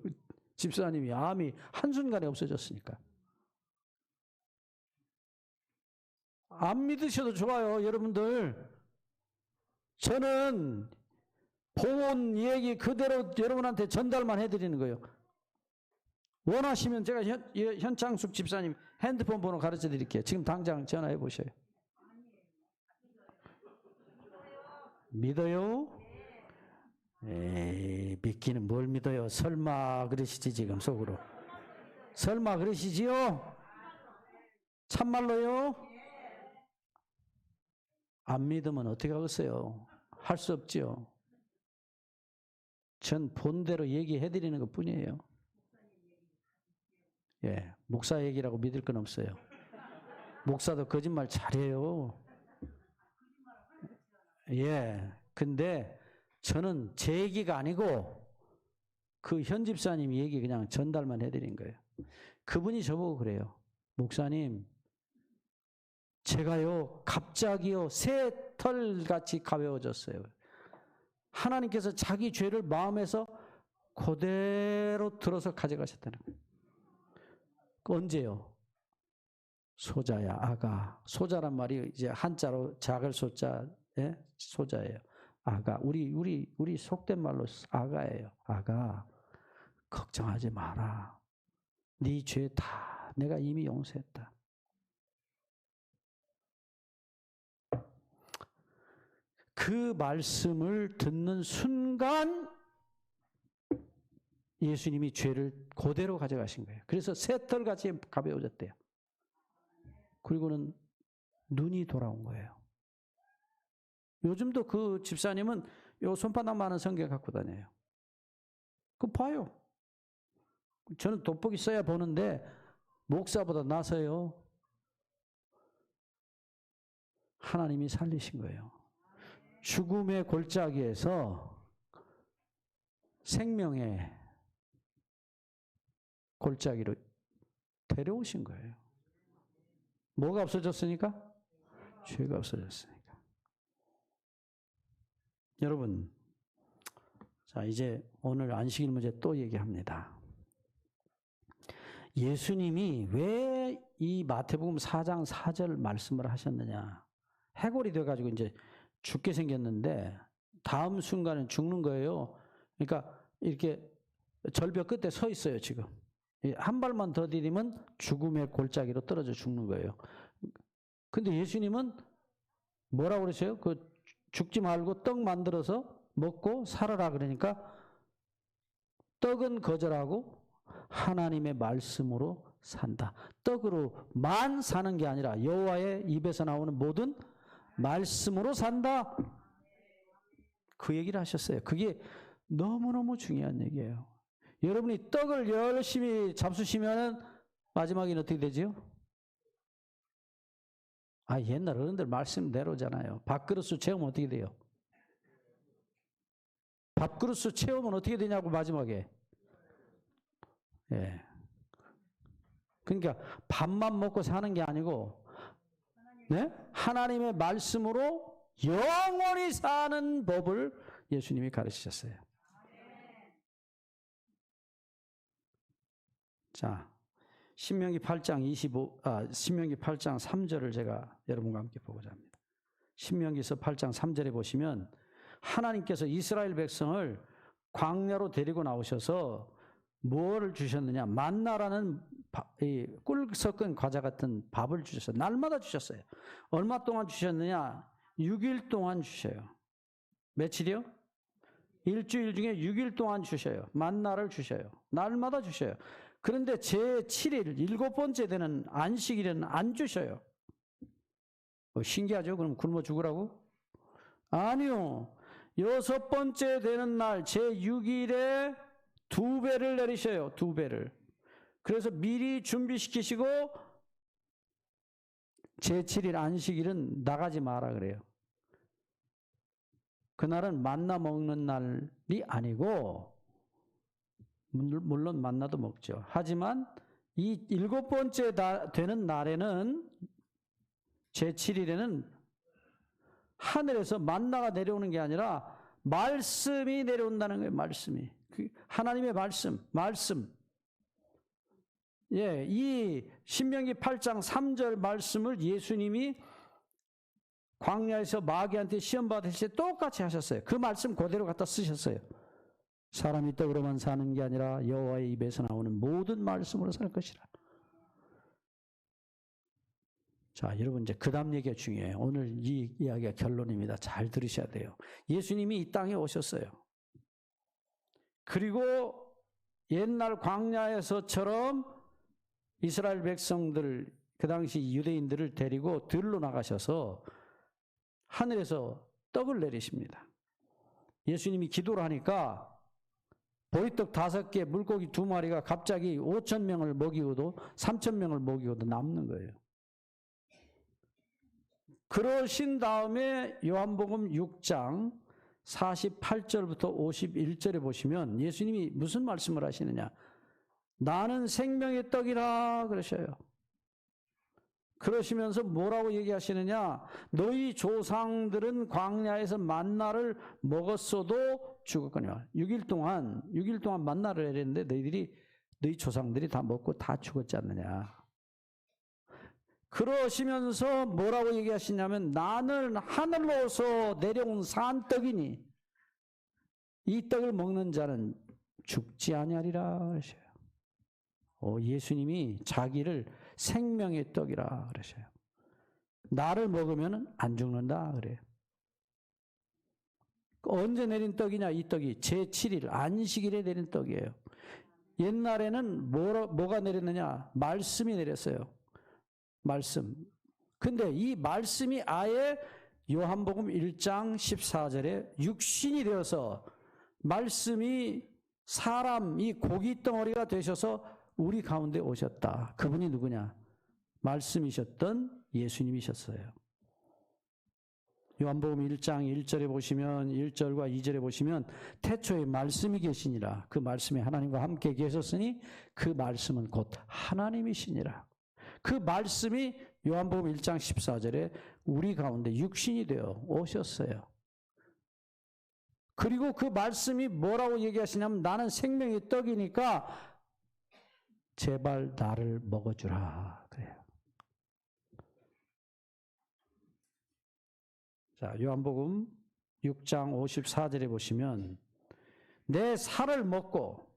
집사님이 암이 한순간에 없어졌으니까. 안 믿으셔도 좋아요, 여러분들. 저는 본 얘기 그대로 여러분한테 전달만 해드리는 거예요. 원하시면 제가 현창숙 집사님 핸드폰 번호 가르쳐 드릴게요. 지금 당장 전화해 보셔요. 믿어요? 에이, 믿기는 뭘 믿어요? 설마 그러시지 지금 속으로. 설마 그러시지요? 참말로요? 안 믿으면 어떻게 하겠어요? 할 수 없죠. 전 본대로 얘기해 드리는 것 뿐이에요. 예, 목사 얘기라고 믿을 건 없어요. 목사도 거짓말 잘해요. 예, 근데 저는 제 얘기가 아니고 그 현 집사님 얘기 그냥 전달만 해드린 거예요. 그분이 저보고 그래요. 목사님, 제가요 갑자기요 새털같이 가벼워졌어요. 하나님께서 자기 죄를 마음에서 그대로 들어서 가져가셨다는 거예요. 언제요? 소자야, 아가. 소자란 말이 이제 한자로 작을 소자, 예? 소자예요. 아가. 우리 속된 말로 아가예요. 아가. 걱정하지 마라. 네 죄 다 내가 이미 용서했다. 그 말씀을 듣는 순간 예수님이 죄를 그대로 가져가신 거예요. 그래서 새털같이 가벼워졌대요. 그리고는 눈이 돌아온 거예요. 요즘도 그 집사님은 요 손바닥 많은 성경 갖고 다녀요. 그거 봐요. 저는 돋보기 써야 보는데 목사보다 나서요. 하나님이 살리신 거예요. 죽음의 골짜기에서 생명의 골짜기로 데려오신 거예요. 뭐가 없어졌으니까? 죄가 없어졌으니까. 여러분, 자, 이제 오늘 안식일 문제 또 얘기합니다. 예수님이 왜 이 마태복음 4장 4절 말씀을 하셨느냐. 해골이 돼가지고 이제 죽게 생겼는데 다음 순간에 죽는 거예요. 그러니까 이렇게 절벽 끝에 서 있어요, 지금. 한 발만 더 디디면 죽음의 골짜기로 떨어져 죽는 거예요. 근데 예수님은 뭐라고 그러세요? 그 죽지 말고 떡 만들어서 먹고 살아라 그러니까 떡은 거절하고 하나님의 말씀으로 산다. 떡으로만 사는 게 아니라 여호와의 입에서 나오는 모든 말씀으로 산다. 그 얘기를 하셨어요. 그게 너무너무 중요한 얘기예요. 여러분이 떡을 열심히 잡수시면 마지막에는 어떻게 되죠? 옛날 어른들 말씀대로잖아요. 밥그릇수 채우면 어떻게 돼요? 밥그릇수 채우면 어떻게 되냐고 마지막에. 예. 그러니까 밥만 먹고 사는 게 아니고 네? 하나님의 말씀으로 영원히 사는 법을 예수님이 가르치셨어요. 자, 신명기 8장 3절을 제가 여러분과 함께 보고자 합니다. 신명기서 8장 3절에 보시면 하나님께서 이스라엘 백성을 광야로 데리고 나오셔서 뭐를 주셨느냐? 만나라는 꿀 섞은 과자 같은 밥을 주셨어요. 날마다 주셨어요. 얼마 동안 주셨느냐? 6일 동안 주셔요. 며칠이요? 일주일 중에 6일 동안 주셔요. 만나를 주셔요. 날마다 주셔요. 그런데 제7일, 7번째 되는 안식일에는 안 주셔요. 신기하죠? 그럼 굶어 죽으라고? 아니요. 6번째 되는 날, 제6일에 2배를 내리셔요. 2배를. 그래서 미리 준비시키시고 제7일 안식일은 나가지 마라 그래요. 그날은 만나 먹는 날이 아니고, 물론 만나도 먹죠. 하지만 이 7번째 되는 날에는, 제7일에는 하늘에서 만나가 내려오는 게 아니라 말씀이 내려온다는 거예요. 말씀이. 하나님의 말씀. 예, 이 신명기 8장 3절 말씀을 예수님이 광야에서 마귀한테 시험 받으실 때 똑같이 하셨어요. 그 말씀 그대로 갖다 쓰셨어요. 사람이 떡으로만 사는 게 아니라 여호와의 입에서 나오는 모든 말씀으로 살 것이라. 자, 여러분 이제 그 다음 얘기가 중요해요. 오늘 이 이야기가 결론입니다. 잘 들으셔야 돼요. 예수님이 이 땅에 오셨어요. 그리고 옛날 광야에서처럼 이스라엘 백성들, 그 당시 유대인들을 데리고 들로 나가셔서 하늘에서 떡을 내리십니다. 예수님이 기도를 하니까 보리떡 5개, 물고기 2마리가 갑자기 5,000명을 먹이고도 3,000명을 먹이고도 남는 거예요. 그러신 다음에 요한복음 6장 48절부터 51절에 보시면 예수님이 무슨 말씀을 하시느냐. 나는 생명의 떡이라 그러셔요. 그러시면서 뭐라고 얘기하시느냐. 너희 조상들은 광야에서 만나를 먹었어도 죽었거니와. 6일 동안 만나를 내렸는데 너희 조상들이 다 먹고 다 죽었지 않느냐. 그러시면서 뭐라고 얘기하시냐면 나는 하늘로서 내려온 산떡이니 이 떡을 먹는 자는 죽지 아니하리라 그러셔요. 예수님이 자기를 생명의 떡이라 그러셔요. 나를 먹으면 안 죽는다 그래요. 언제 내린 떡이냐. 이 떡이 제7일 안식일에 내린 떡이에요. 옛날에는 뭐가 내렸느냐. 말씀이 내렸어요. 말씀. 근데 이 말씀이 아예 요한복음 1장 14절에 육신이 되어서 말씀이 사람, 이 고기 덩어리가 되셔서 우리 가운데 오셨다. 그분이 누구냐? 말씀이셨던 예수님이셨어요. 요한복음 1장 1절에 보시면 1절과 2절에 보시면 태초에 말씀이 계시니라. 그 말씀이 하나님과 함께 계셨으니 그 말씀은 곧 하나님이시니라. 그 말씀이 요한복음 1장 14절에 우리 가운데 육신이 되어 오셨어요. 그리고 그 말씀이 뭐라고 얘기하시냐면 나는 생명의 떡이니까 제발 나를 먹어주라 그래요. 자, 요한복음 6장 54절에 보시면 내 살을 먹고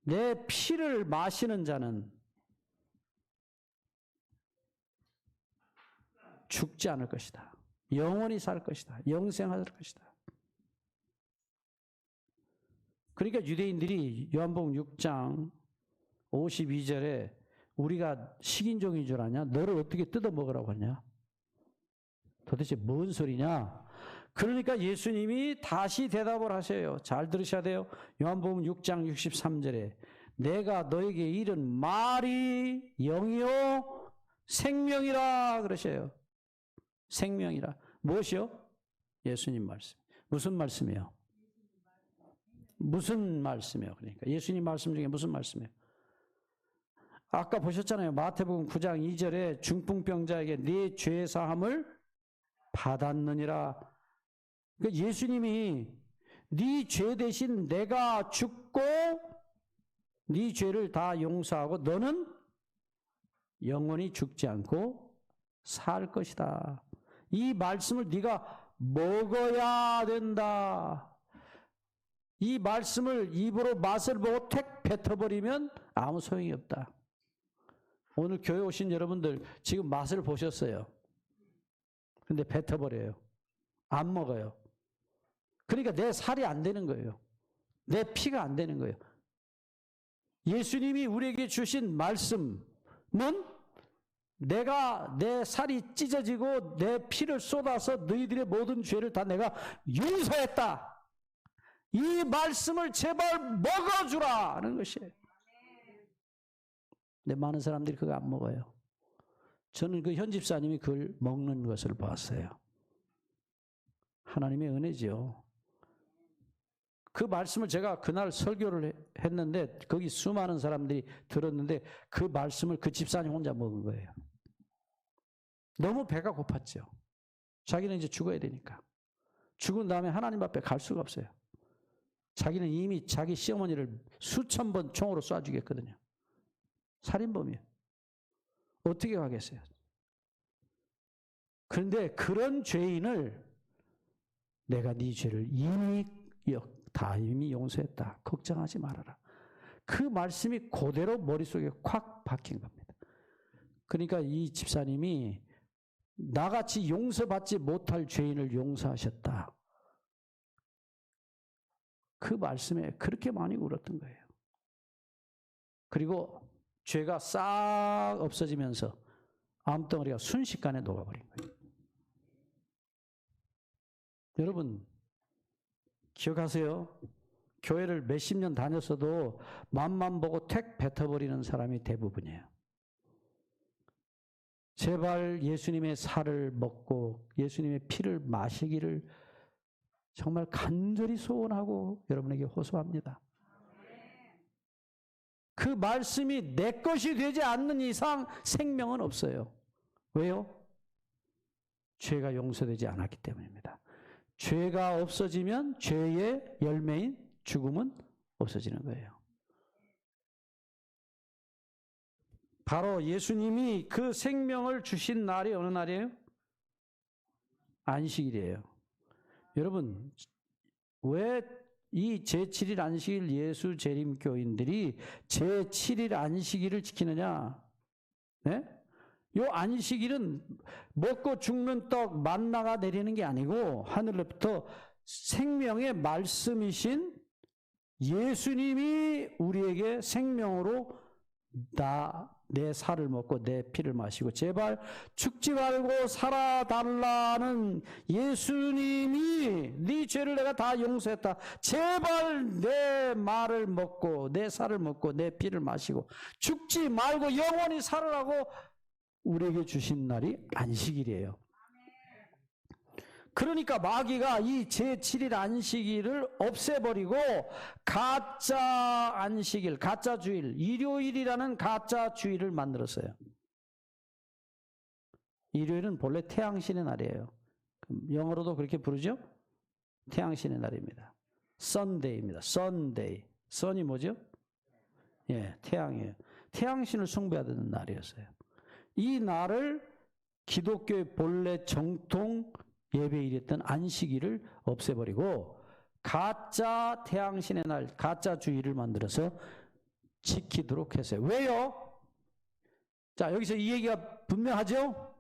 내 피를 마시는 자는 죽지 않을 것이다. 영원히 살 것이다. 영생할 것이다. 그러니까 유대인들이 요한복음 6장 52절에 우리가 식인종인 줄 아냐? 너를 어떻게 뜯어 먹으라고 하냐? 도대체 뭔 소리냐? 그러니까 예수님이 다시 대답을 하셔요. 잘 들으셔야 돼요. 요한복음 6장 63절에 내가 너에게 이른 말이 영이요 생명이라 그러셔요. 생명이라. 무엇이요? 예수님 말씀. 무슨 말씀이요? 무슨 말씀이요? 그러니까 예수님 말씀 중에 무슨 말씀이요? 아까 보셨잖아요. 마태복음 9장 2절에 중풍병자에게 네 죄 사함을 받았느니라. 그러니까 예수님이 네 죄 대신 내가 죽고 네 죄를 다 용서하고 너는 영원히 죽지 않고 살 것이다. 이 말씀을 네가 먹어야 된다. 이 말씀을 입으로 맛을 보고 택 뱉어버리면 아무 소용이 없다. 오늘 교회 오신 여러분들 지금 맛을 보셨어요. 근데 뱉어버려요. 안 먹어요. 그러니까 내 살이 안 되는 거예요. 내 피가 안 되는 거예요. 예수님이 우리에게 주신 말씀은 내가 내 살이 찢어지고 내 피를 쏟아서 너희들의 모든 죄를 다 내가 용서했다. 이 말씀을 제발 먹어주라 하는 것이에요. 근데 많은 사람들이 그거 안 먹어요. 저는 그 현 집사님이 그걸 먹는 것을 봤어요. 하나님의 은혜죠. 그 말씀을 제가 그날 설교를 했는데 거기 수많은 사람들이 들었는데 그 말씀을 그 집사님 혼자 먹은 거예요. 너무 배가 고팠죠. 자기는 이제 죽어야 되니까. 죽은 다음에 하나님 앞에 갈 수가 없어요. 자기는 이미 자기 시어머니를 수천 번 총으로 쏴 죽였거든요. 살인범이에요. 어떻게 가겠어요? 그런데 그런 죄인을 내가 네 죄를 이미 용서했다. 걱정하지 말아라. 그 말씀이 그대로 머릿속에 콱 박힌 겁니다. 그러니까 이 집사님이 나같이 용서받지 못할 죄인을 용서하셨다. 그 말씀에 그렇게 많이 울었던 거예요. 그리고 죄가 싹 없어지면서 암덩어리가 순식간에 녹아버린 거예요. 여러분 기억하세요? 교회를 몇십 년 다녔어도 맘만 보고 택 뱉어버리는 사람이 대부분이에요. 제발 예수님의 살을 먹고 예수님의 피를 마시기를 정말 간절히 소원하고 여러분에게 호소합니다. 그 말씀이 내 것이 되지 않는 이상 생명은 없어요. 왜요? 죄가 용서되지 않았기 때문입니다. 죄가 없어지면 죄의 열매인 죽음은 없어지는 거예요. 바로 예수님이 그 생명을 주신 날이 어느 날이에요? 안식일이에요. 여러분, 왜 이 제7일 안식일 예수 재림교인들이 제7일 안식일을 지키느냐? 네? 요 안식일은 먹고 죽는 떡 만나가 내리는 게 아니고 하늘로부터 생명의 말씀이신 예수님이 우리에게 생명으로 내 살을 먹고 내 피를 마시고 제발 죽지 말고 살아달라는 예수님이 네 죄를 내가 다 용서했다. 제발 내 말을 먹고 내 살을 먹고 내 피를 마시고 죽지 말고 영원히 살으라고 우리에게 주신 날이 안식일이에요. 그러니까 마귀가 이 제7일 안식일을 없애버리고 가짜 안식일, 가짜 주일, 일요일이라는 가짜 주일을 만들었어요. 일요일은 본래 태양신의 날이에요. 영어로도 그렇게 부르죠? 태양신의 날입니다. Sunday입니다. Sunday. Sun이 뭐죠? 예, 태양이에요. 태양신을 숭배하던 날이었어요. 이 날을 기독교의 본래 정통 예배일이었던 안식일을 없애버리고 가짜 태양신의 날, 가짜 주일을 만들어서 지키도록 했어요. 왜요? 자, 여기서 이 얘기가 분명하죠?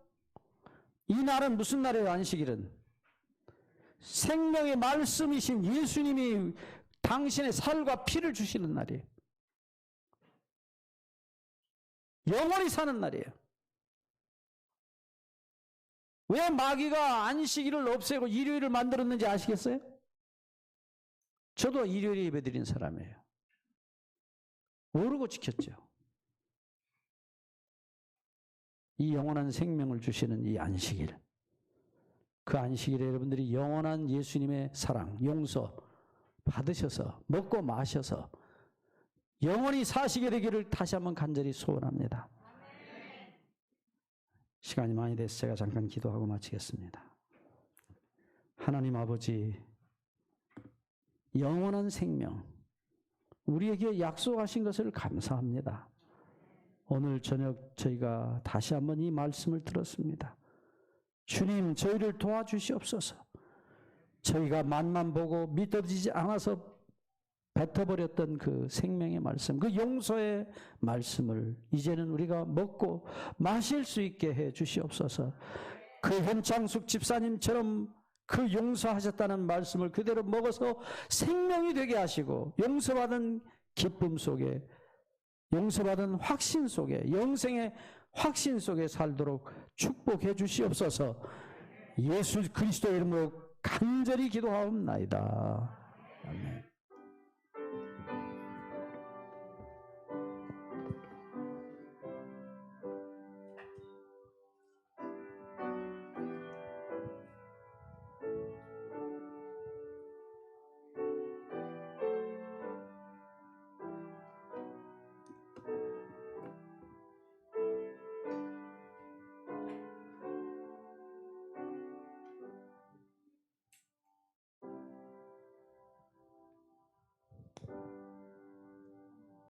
이 날은 무슨 날이에요? 안식일은 생명의 말씀이신 예수님이 당신의 살과 피를 주시는 날이에요. 영원히 사는 날이에요. 왜 마귀가 안식일을 없애고 일요일을 만들었는지 아시겠어요? 저도 일요일에 예배드린 사람이에요. 모르고 지켰죠. 이 영원한 생명을 주시는 이 안식일. 그 안식일에 여러분들이 영원한 예수님의 사랑, 용서 받으셔서 먹고 마셔서 영원히 사시게 되기를 다시 한번 간절히 소원합니다. 시간이 많이 돼서 제가 잠깐 기도하고 마치겠습니다. 하나님 아버지, 영원한 생명, 우리에게 약속하신 것을 감사합니다. 오늘 저녁 저희가 다시 한번 이 말씀을 들었습니다. 주님, 저희를 도와주시옵소서. 저희가 맛만 보고 믿어지지 않아서 뱉어버렸던 그 생명의 말씀, 그 용서의 말씀을 이제는 우리가 먹고 마실 수 있게 해 주시옵소서. 그 현창숙 집사님처럼 그 용서하셨다는 말씀을 그대로 먹어서 생명이 되게 하시고 용서받은 기쁨 속에, 용서받은 확신 속에, 영생의 확신 속에 살도록 축복해 주시옵소서. 예수 그리스도의 이름으로 간절히 기도하옵나이다. 아멘.